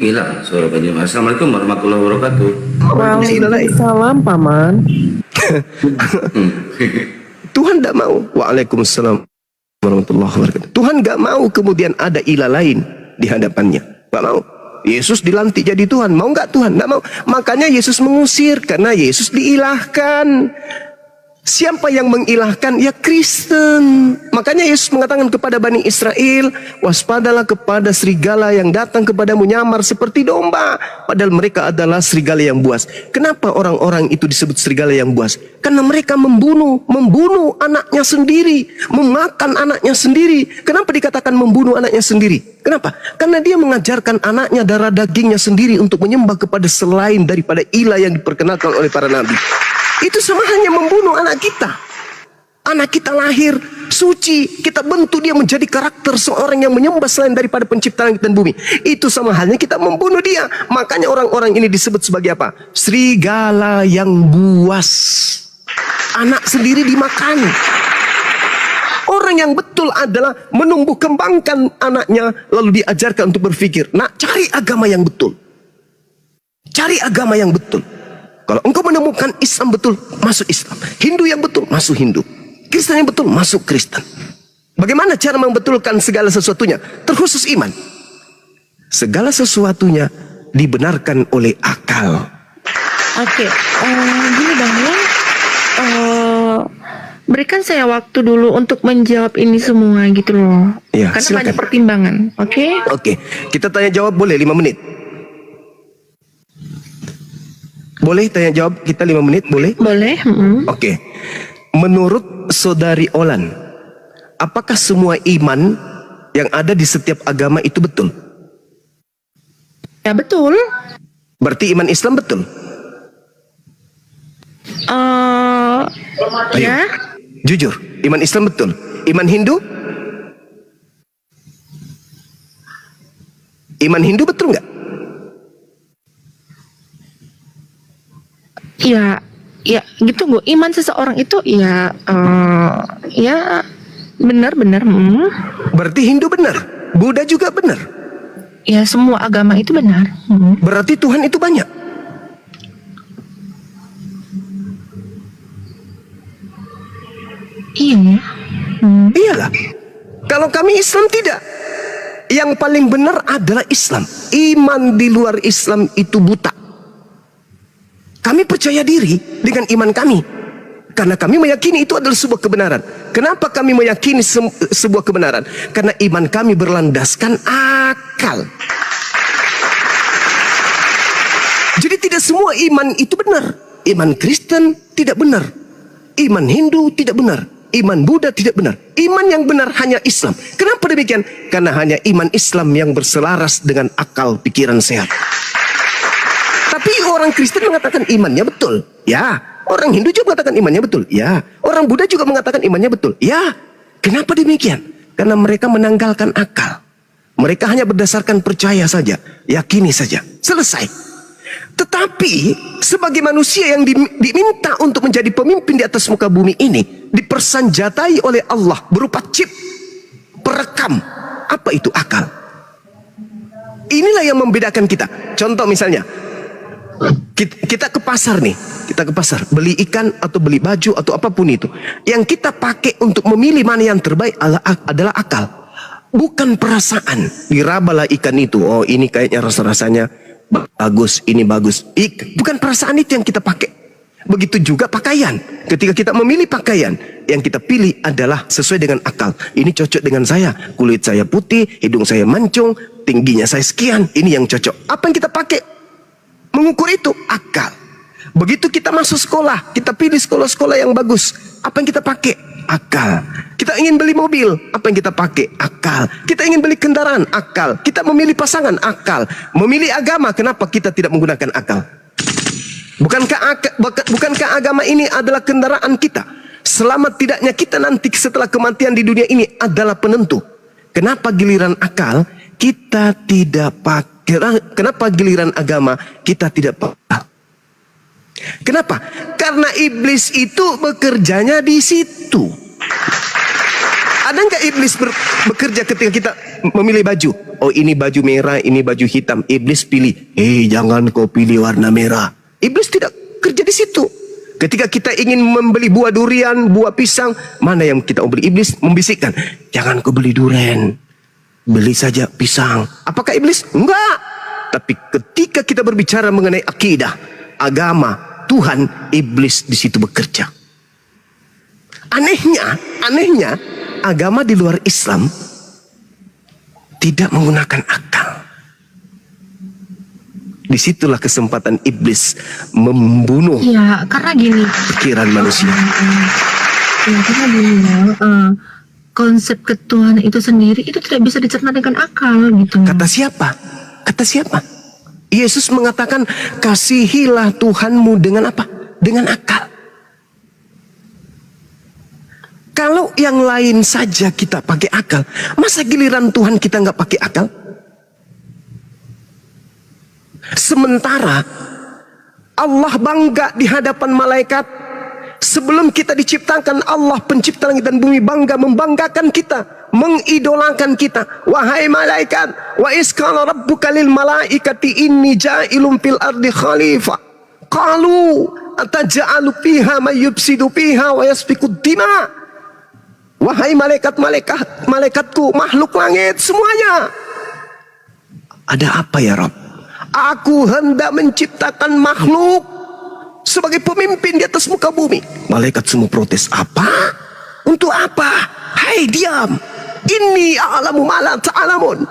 Gila, suara Pak Jum. Assalamualaikum warahmatullahi wabarakatuh. Waalaikumsalam, Paman. Tuhan tidak mau. Waalaikumsalam warahmatullahi wabarakatuh. Tuhan gak mau kemudian ada ilah lain di hadapannya. Gak mau. Yesus dilantik jadi Tuhan. Mau gak Tuhan? Gak mau. Makanya Yesus mengusir karena Yesus diilahkan. Siapa yang mengilahkan? Ya Kristen. Makanya Yesus mengatakan kepada Bani Israel, waspadalah kepada serigala yang datang kepadamu nyamar seperti domba. Padahal mereka adalah serigala yang buas. Kenapa orang-orang itu disebut serigala yang buas? Karena mereka membunuh anaknya sendiri, memakan anaknya sendiri. Kenapa dikatakan membunuh anaknya sendiri? Kenapa? Karena dia mengajarkan anaknya darah dagingnya sendiri untuk menyembah kepada selain daripada ilah yang diperkenalkan oleh para nabi. Itu sama hanya membunuh anak kita. Anak kita lahir suci, kita bentuk dia menjadi karakter seorang yang menyembah selain daripada pencipta langit dan bumi. Itu sama halnya kita membunuh dia. Makanya orang-orang ini disebut sebagai apa? Serigala yang buas. Anak sendiri dimakan. Orang yang betul adalah menumbuh kembangkan anaknya, lalu diajarkan untuk berpikir. Nah, cari agama yang betul. Cari agama yang betul. Kalau engkau menemukan Islam betul, masuk Islam. Hindu yang betul, masuk Hindu. Kristen yang betul, masuk Kristen. Bagaimana cara membetulkan segala sesuatunya? Terkhusus iman. Segala sesuatunya dibenarkan oleh akal. Oke, gini Bang ya. Berikan saya waktu dulu untuk menjawab ini semua gitu loh. Ya, karena silakan. banyak pertimbangan. Oke. Oke, kita tanya jawab boleh 5 menit. Boleh tanya jawab kita 5 menit, boleh? Boleh. Oke. Menurut Saudari Olan, apakah semua iman yang ada di setiap agama itu betul? Ya betul. Berarti iman Islam betul? Ayo, Ya. jujur, iman Islam betul. Iman Hindu? Iman Hindu betul nggak? Ya gitu Bu. Iman seseorang itu ya benar-benar. Berarti Hindu benar, Buddha juga benar. Ya semua agama itu benar. Berarti Tuhan itu banyak. Iya. Iyalah. Kalau kami Islam tidak. Yang paling benar adalah Islam. Iman di luar Islam itu buta. Kami percaya diri dengan iman kami. Karena kami meyakini itu adalah sebuah kebenaran. Kenapa kami meyakini sebuah kebenaran? Karena iman kami berlandaskan akal. Jadi tidak semua iman itu benar. Iman Kristen tidak benar. Iman Hindu tidak benar. Iman Buddha tidak benar. Iman yang benar hanya Islam. Kenapa demikian? Karena hanya iman Islam yang berselaras dengan akal pikiran sehat. Tapi orang Kristen mengatakan imannya betul. Ya. Orang Hindu juga mengatakan imannya betul. Ya. Orang Buddha juga mengatakan imannya betul. Ya. Kenapa demikian? Karena mereka menanggalkan akal. Mereka hanya berdasarkan percaya saja. Yakini saja. Selesai. Tetapi sebagai manusia yang diminta untuk menjadi pemimpin di atas muka bumi ini, dipersanjatai oleh Allah berupa chip perekam. Apa itu akal? Inilah yang membedakan kita. Contoh misalnya, kita ke pasar nih, kita ke pasar beli ikan atau beli baju atau apapun itu, yang kita pakai untuk memilih mana yang terbaik adalah akal, bukan perasaan. Dirabalah ikan itu, oh ini kayaknya rasanya bagus, ini bagus. Bukan perasaan itu yang kita pakai. Begitu juga pakaian. Ketika kita memilih pakaian, yang kita pilih adalah sesuai dengan akal. Ini cocok dengan saya. Kulit saya putih, hidung saya mancung, tingginya saya sekian, ini yang cocok. Apa yang kita pakai mengukur itu? Akal. Begitu kita masuk sekolah, kita pilih sekolah-sekolah yang bagus. Apa yang kita pakai? Akal. Kita ingin beli mobil, apa yang kita pakai? Akal. Kita ingin beli kendaraan, akal. Kita memilih pasangan, akal. Memilih agama, kenapa kita tidak menggunakan akal? Bukankah agama ini adalah kendaraan kita? Selamat tidaknya kita nanti setelah kematian di dunia ini adalah penentu. Kenapa giliran akal kita tidak pakai? Kenapa giliran agama kita tidak pakai? Kenapa? Karena iblis itu bekerjanya di situ. Ada nggak iblis bekerja ketika kita memilih baju? Oh, ini baju merah, ini baju hitam. Iblis pilih, jangan kau pilih warna merah. Iblis tidak kerja di situ. Ketika kita ingin membeli buah durian, buah pisang, mana yang kita beli? Iblis membisikkan, jangan kau beli durian, beli saja pisang. Apakah iblis? Enggak. Tapi ketika kita berbicara mengenai akidah, agama, Tuhan, iblis di situ bekerja. Anehnya, agama di luar Islam tidak menggunakan akal. Disitulah kesempatan iblis membunuh karena gini. pikiran manusia. Karena gini konsep ketuhanan itu sendiri itu tidak bisa dicerna dengan akal gitu. Kata siapa? Yesus mengatakan, kasihilah Tuhanmu dengan apa? Dengan akal. Kalau yang lain saja kita pakai akal, masa giliran Tuhan kita nggak pakai akal? Sementara Allah bangga di hadapan malaikat. Sebelum kita diciptakan, Allah pencipta langit dan bumi bangga membanggakan kita, mengidolakan kita. Wahai malaikat, wa iskala rabbuka lil malaikati inni ja'ilun fil ardi khalifah. Qalu ataj'alu fiha may yufsidu fiha wa yasfiku dima. Wahai malaikatku, makhluk langit semuanya. Ada apa ya Rabb? Aku hendak menciptakan makhluk sebagai pemimpin di atas muka bumi. Malaikat semua protes. Apa? Untuk apa? Hai, diam. Inni a'lamu ma la ta'lamun.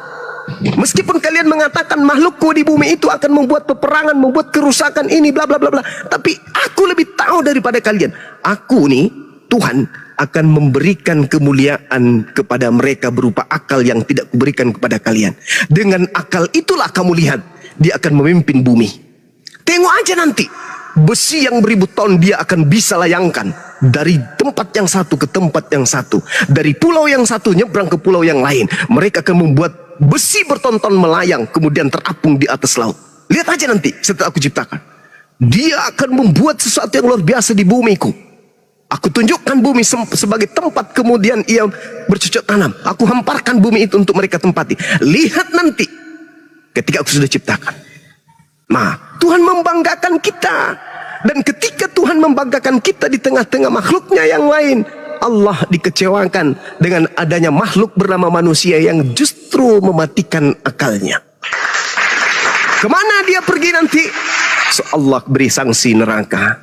Meskipun kalian mengatakan makhlukku di bumi itu akan membuat peperangan, membuat kerusakan ini bla bla bla bla, tapi aku lebih tahu daripada kalian. Aku nih, Tuhan akan memberikan kemuliaan kepada mereka berupa akal yang tidak kuberikan kepada kalian. Dengan akal itulah kamu lihat dia akan memimpin bumi. Tengok aja nanti. Besi yang beribu ton dia akan bisa layangkan dari tempat yang satu ke tempat yang satu, dari pulau yang satu nyebrang ke pulau yang lain. Mereka akan membuat besi bertonton melayang kemudian terapung di atas laut. Lihat aja nanti setelah aku ciptakan, dia akan membuat sesuatu yang luar biasa di bumiku. Aku tunjukkan bumi sebagai tempat kemudian ia bercocok tanam. Aku hamparkan bumi itu untuk mereka tempati. Lihat nanti ketika aku sudah ciptakan. Nah, Tuhan membanggakan kita. Dan ketika Tuhan membanggakan kita di tengah-tengah makhluknya yang lain, Allah dikecewakan dengan adanya makhluk bernama manusia yang justru mematikan akalnya. Kemana dia pergi nanti? So, Allah beri sanksi neraka.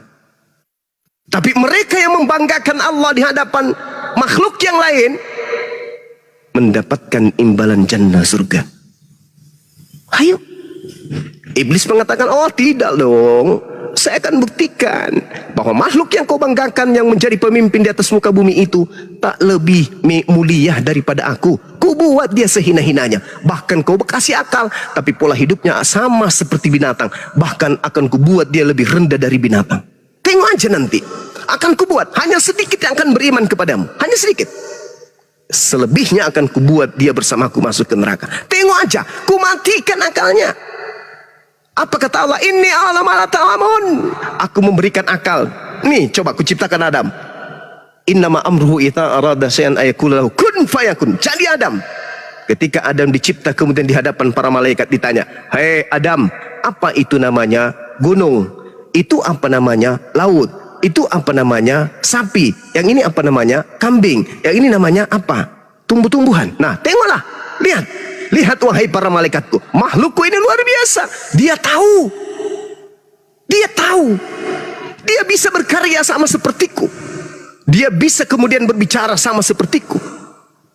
Tapi mereka yang membanggakan Allah di hadapan makhluk yang lain mendapatkan imbalan jannah surga. Ayo. Iblis mengatakan, oh tidak dong, saya akan buktikan bahwa makhluk yang kau banggakan yang menjadi pemimpin di atas muka bumi itu tak lebih mulia daripada aku. Ku buat dia sehina-hinanya. Bahkan kau kasih akal, tapi pola hidupnya sama seperti binatang. Bahkan akan ku buat dia lebih rendah dari binatang. Tengok aja nanti, akan ku buat hanya sedikit yang akan beriman kepadamu, hanya sedikit. Selebihnya akan ku buat dia bersamaku masuk ke neraka. Tengok aja, ku matikan akalnya. Apa kata Allah? Inni a'lamu ma la ta'lamun. Aku memberikan akal. Nih, coba aku ciptakan Adam. Innama amruhu idza arada syai'an ayaqula lahu kun fayakun. Jadi Adam. Ketika Adam dicipta kemudian di hadapan para malaikat ditanya, "Hei Adam, apa itu namanya gunung? Itu apa namanya laut? Itu apa namanya sapi? Yang ini apa namanya kambing? Yang ini namanya apa? Tumbuh-tumbuhan." Nah, tengoklah. Lihat. Lihat wahai para malaikatku, makhlukku ini luar biasa. Dia tahu. Dia tahu. Dia bisa berkarya sama sepertiku. Dia bisa kemudian berbicara sama sepertiku.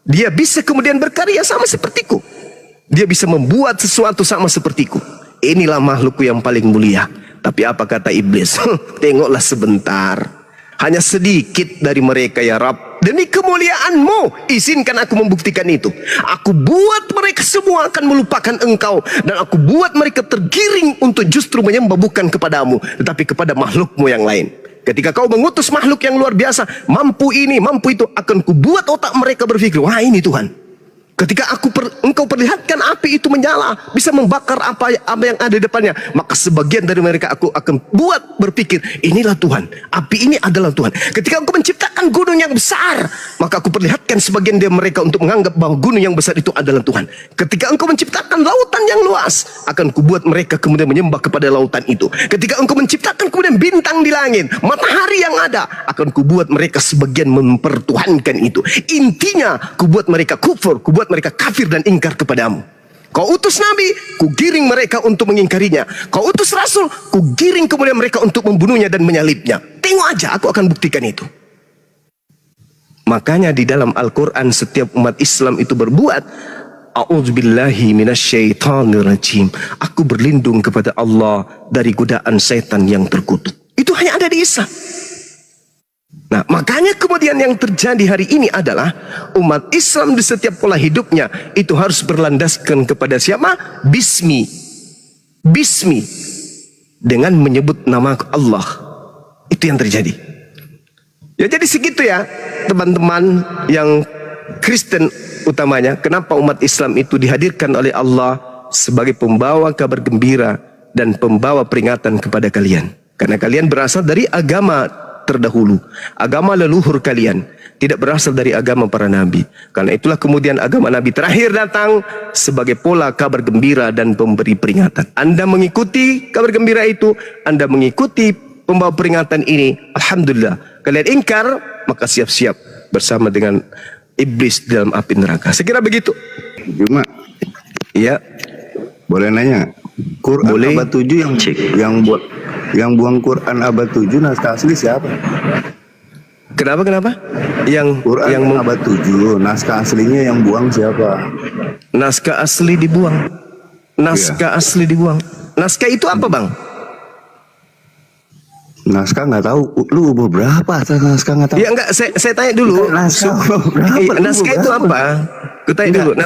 Dia bisa kemudian berkarya sama sepertiku. Dia bisa membuat sesuatu sama sepertiku. Inilah makhlukku yang paling mulia. Tapi apa kata iblis? Tengoklah sebentar. Hanya sedikit dari mereka ya Rabb. Demi kemuliaan-Mu, izinkan aku membuktikan itu. Aku buat mereka semua akan melupakan Engkau. Dan aku buat mereka tergiring untuk justru menyembah bukan kepadamu, tetapi kepada makhluk-Mu yang lain. Ketika Kau mengutus makhluk yang luar biasa, mampu ini, mampu itu, akan kubuat otak mereka berpikir, wah ini Tuhan. Ketika Engkau perlihatkan api itu menyala, bisa membakar apa yang ada di depannya, maka sebagian dari mereka aku akan buat berpikir, inilah Tuhan, api ini adalah Tuhan. Ketika Engkau menciptakan gunung yang besar, maka aku perlihatkan sebagian dari mereka untuk menganggap bahwa gunung yang besar itu adalah Tuhan. Ketika Engkau menciptakan lautan yang luas, akan kubuat mereka kemudian menyembah kepada lautan itu. Ketika Engkau menciptakan kemudian bintang di langit, matahari yang ada, akan kubuat mereka sebagian mempertuhankan itu. Intinya, kubuat mereka kufur, kubuat mereka kafir dan ingkar kepadamu. Kau utus nabi, ku giring mereka untuk mengingkarinya. Kau utus rasul, ku giring kemudian mereka untuk membunuhnya dan menyalibnya. Tengok aja, aku akan buktikan itu. Makanya di dalam Al-Quran setiap umat Islam itu berbuat, a'udzubillahi minasyaitonirrajim. Aku berlindung kepada Allah dari godaan setan yang terkutuk. Itu hanya ada di Islam. Nah, makanya kemudian yang terjadi hari ini adalah umat Islam di setiap pola hidupnya itu harus berlandaskan kepada siapa? Bismi. Bismi. Dengan menyebut nama Allah. Itu yang terjadi. Ya jadi segitu ya teman-teman yang Kristen utamanya. Kenapa umat Islam itu dihadirkan oleh Allah sebagai pembawa kabar gembira dan pembawa peringatan kepada kalian. Karena kalian berasal dari agama terdahulu, agama leluhur kalian, tidak berasal dari agama para nabi. Karena itulah kemudian agama nabi terakhir datang sebagai pola kabar gembira dan pemberi peringatan. Anda mengikuti kabar gembira itu, Anda mengikuti pembawa peringatan ini, alhamdulillah. Kalian ingkar, maka siap-siap bersama dengan iblis di dalam api neraka. Saya kira begitu. Cuma, iya, boleh nanya? Quran boleh. abad 7 yang buang Quran abad 7 naskah asli siapa? Kenapa? Yang Quran abad 7 naskah aslinya yang buang siapa? Naskah asli dibuang. Naskah asli dibuang. Naskah itu apa, Bang? Naskah nggak tahu. Lu umur berapa? Naskah nggak tahu. Ya enggak, saya tanya dulu. Naskah itu apa? Aku tanya dulu.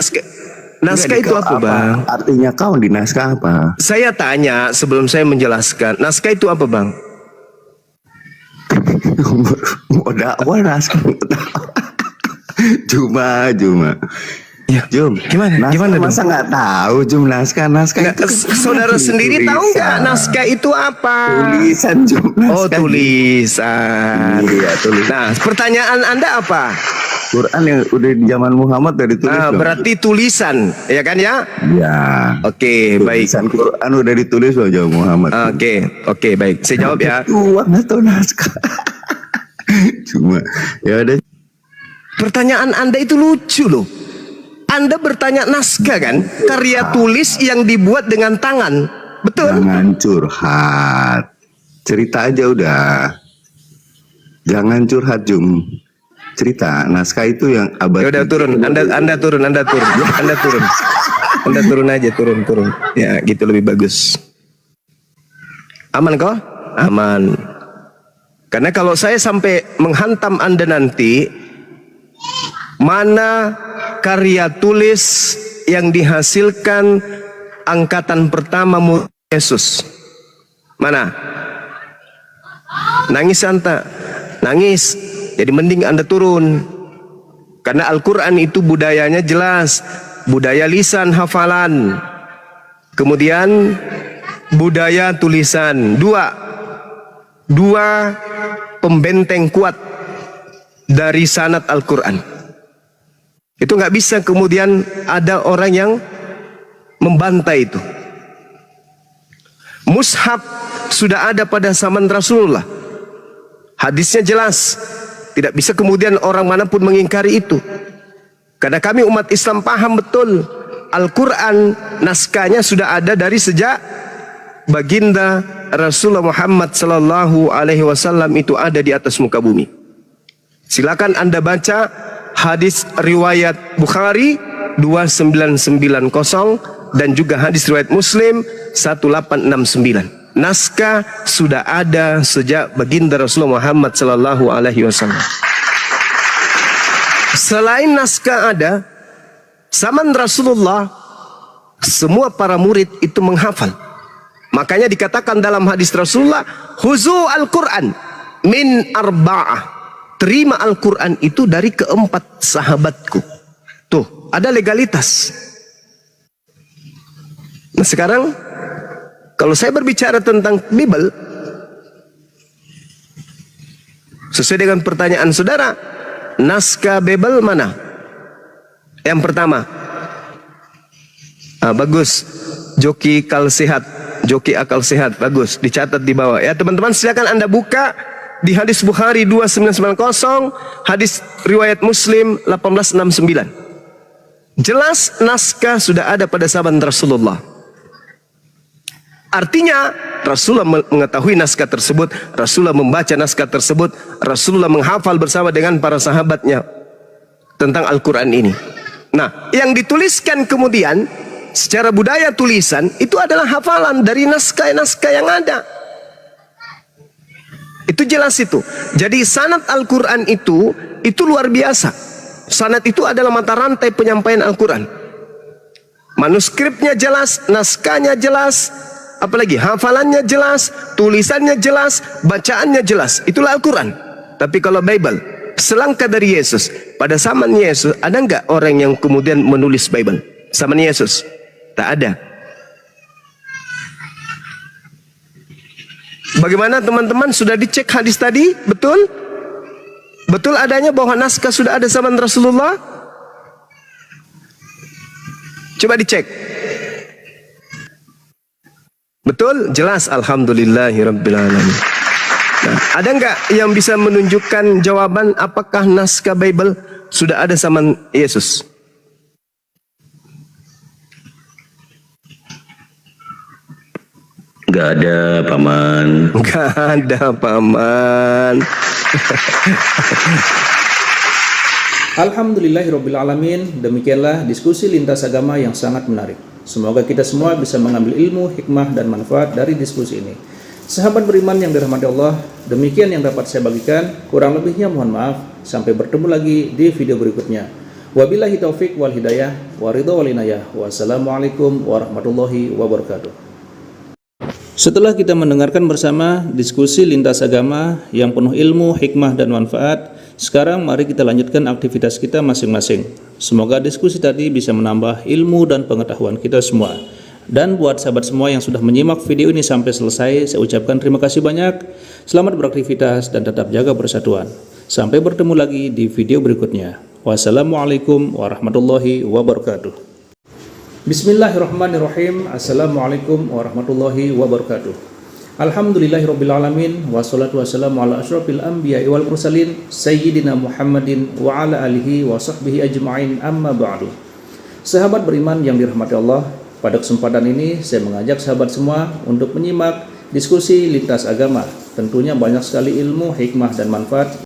Naskah itu apa, Bang? Artinya kau di naskah apa? Saya tanya sebelum saya menjelaskan. Naskah itu apa, Bang? Mau dakwah naskah. Cuma. Ya, Jum, gimana masa nggak tahu Jum naskah itu kan saudara sendiri tulisan. tahu nggak naskah itu apa? Tulisan Jum. Oh, tulisan. Iya, tulisan. Nah, pertanyaan Anda apa? Quran yang udah di zaman Muhammad dari tulis. Berarti tulisan, ya kan ya? Ya. Oke, baik. Tulisan Quran udah ditulis loh zaman Muhammad. Oke, baik. Saya jawab ya. Uang atau naskah? Cuma, ya udah. Pertanyaan Anda itu lucu loh. Anda bertanya naskah kan? Karya tulis yang dibuat dengan tangan. Betul? Jangan curhat. Cerita aja udah. Jangan curhat, Jum. Cerita naskah itu yang abad. Ya udah turun. Anda turun. Anda turun aja, turun. Ya, gitu lebih bagus. Aman kok? Aman. Karena kalau saya sampai menghantam Anda nanti, mana karya tulis yang dihasilkan angkatan pertama murid Yesus? Mana? Nangis Anda? Nangis. Jadi mending Anda turun. Karena Al-Quran itu budayanya jelas. Budaya lisan, hafalan. Kemudian budaya tulisan. Dua pembenteng kuat dari sanad Al-Quran. Itu nggak bisa kemudian ada orang yang membantai itu. Mushaf sudah ada pada zaman Rasulullah. Hadisnya jelas. Tidak bisa kemudian orang manapun mengingkari itu. Karena kami umat Islam paham betul Al-Quran naskahnya sudah ada dari sejak baginda Rasulullah Muhammad sallallahu alaihi wasallam itu ada di atas muka bumi. Silakan Anda baca hadis riwayat Bukhari 2990 dan juga hadis riwayat Muslim 1869. Naskah sudah ada sejak baginda Rasulullah Muhammad sallallahu alaihi wasallam. Selain naskah ada, zaman Rasulullah semua para murid itu menghafal. Makanya dikatakan dalam hadis Rasulullah, "Huzu al-Qur'an min arba'ah." Terima Al-Qur'an itu dari keempat sahabatku. Tuh, ada legalitas. Nah, sekarang kalau saya berbicara tentang Bible, sesuai dengan pertanyaan saudara, naskah Bible mana? Yang pertama, bagus, joki akal sehat, bagus, dicatat di bawah. Ya teman-teman, silakan Anda buka di hadis Bukhari 2990, hadis riwayat Muslim 1869. Jelas naskah sudah ada pada zaman Rasulullah. Artinya Rasulullah mengetahui naskah tersebut, Rasulullah membaca naskah tersebut, Rasulullah menghafal bersama dengan para sahabatnya tentang Al-Quran ini. Nah, yang dituliskan kemudian secara budaya tulisan itu adalah hafalan dari naskah-naskah yang ada. Itu jelas itu. Jadi sanad Al-Quran itu luar biasa. Sanad itu adalah mata rantai penyampaian Al-Quran. Manuskripnya jelas, naskahnya jelas, apalagi hafalannya jelas, tulisannya jelas, bacaannya jelas. Itulah Al-Quran. Tapi kalau Bible, selangkah dari Yesus, pada zaman Yesus ada nggak orang yang kemudian menulis Bible? Zaman Yesus tak ada. Bagaimana teman-teman, sudah dicek hadis tadi? Betul? Betul adanya bahwa naskah sudah ada zaman Rasulullah? Coba dicek. Betul? Jelas? Alhamdulillahirrabbilalamin. Nah, ada nggak yang bisa menunjukkan jawaban apakah naskah Bible sudah ada zaman Yesus? Gak ada, Paman. Gak ada, Paman. Alhamdulillahirrabbilalamin. Demikianlah diskusi lintas agama yang sangat menarik. Semoga kita semua bisa mengambil ilmu, hikmah, dan manfaat dari diskusi ini. Sahabat beriman yang dirahmati Allah, demikian yang dapat saya bagikan. Kurang lebihnya mohon maaf. Sampai bertemu lagi di video berikutnya. Wabillahi taufik wal hidayah, waridho wal inayah. Wassalamualaikum warahmatullahi wabarakatuh. Setelah kita mendengarkan bersama diskusi lintas agama yang penuh ilmu, hikmah, dan manfaat, sekarang mari kita lanjutkan aktivitas kita masing-masing. Semoga diskusi tadi bisa menambah ilmu dan pengetahuan kita semua. Dan buat sahabat semua yang sudah menyimak video ini sampai selesai, saya ucapkan terima kasih banyak. Selamat beraktivitas dan tetap jaga persatuan. Sampai bertemu lagi di video berikutnya. Wassalamualaikum warahmatullahi wabarakatuh. Bismillahirrahmanirrahim. Assalamualaikum warahmatullahi wabarakatuh. Alhamdulillahirrabbilalamin. Wassalatu wassalamu ala ashrafil anbiya wal mursalin Sayyidina Muhammadin wa ala alihi wa sahbihi ajma'in, amma ba'du. Sahabat beriman yang dirahmati Allah, pada kesempatan ini saya mengajak sahabat semua untuk menyimak diskusi lintas agama. Tentunya banyak sekali ilmu, hikmah, dan manfaat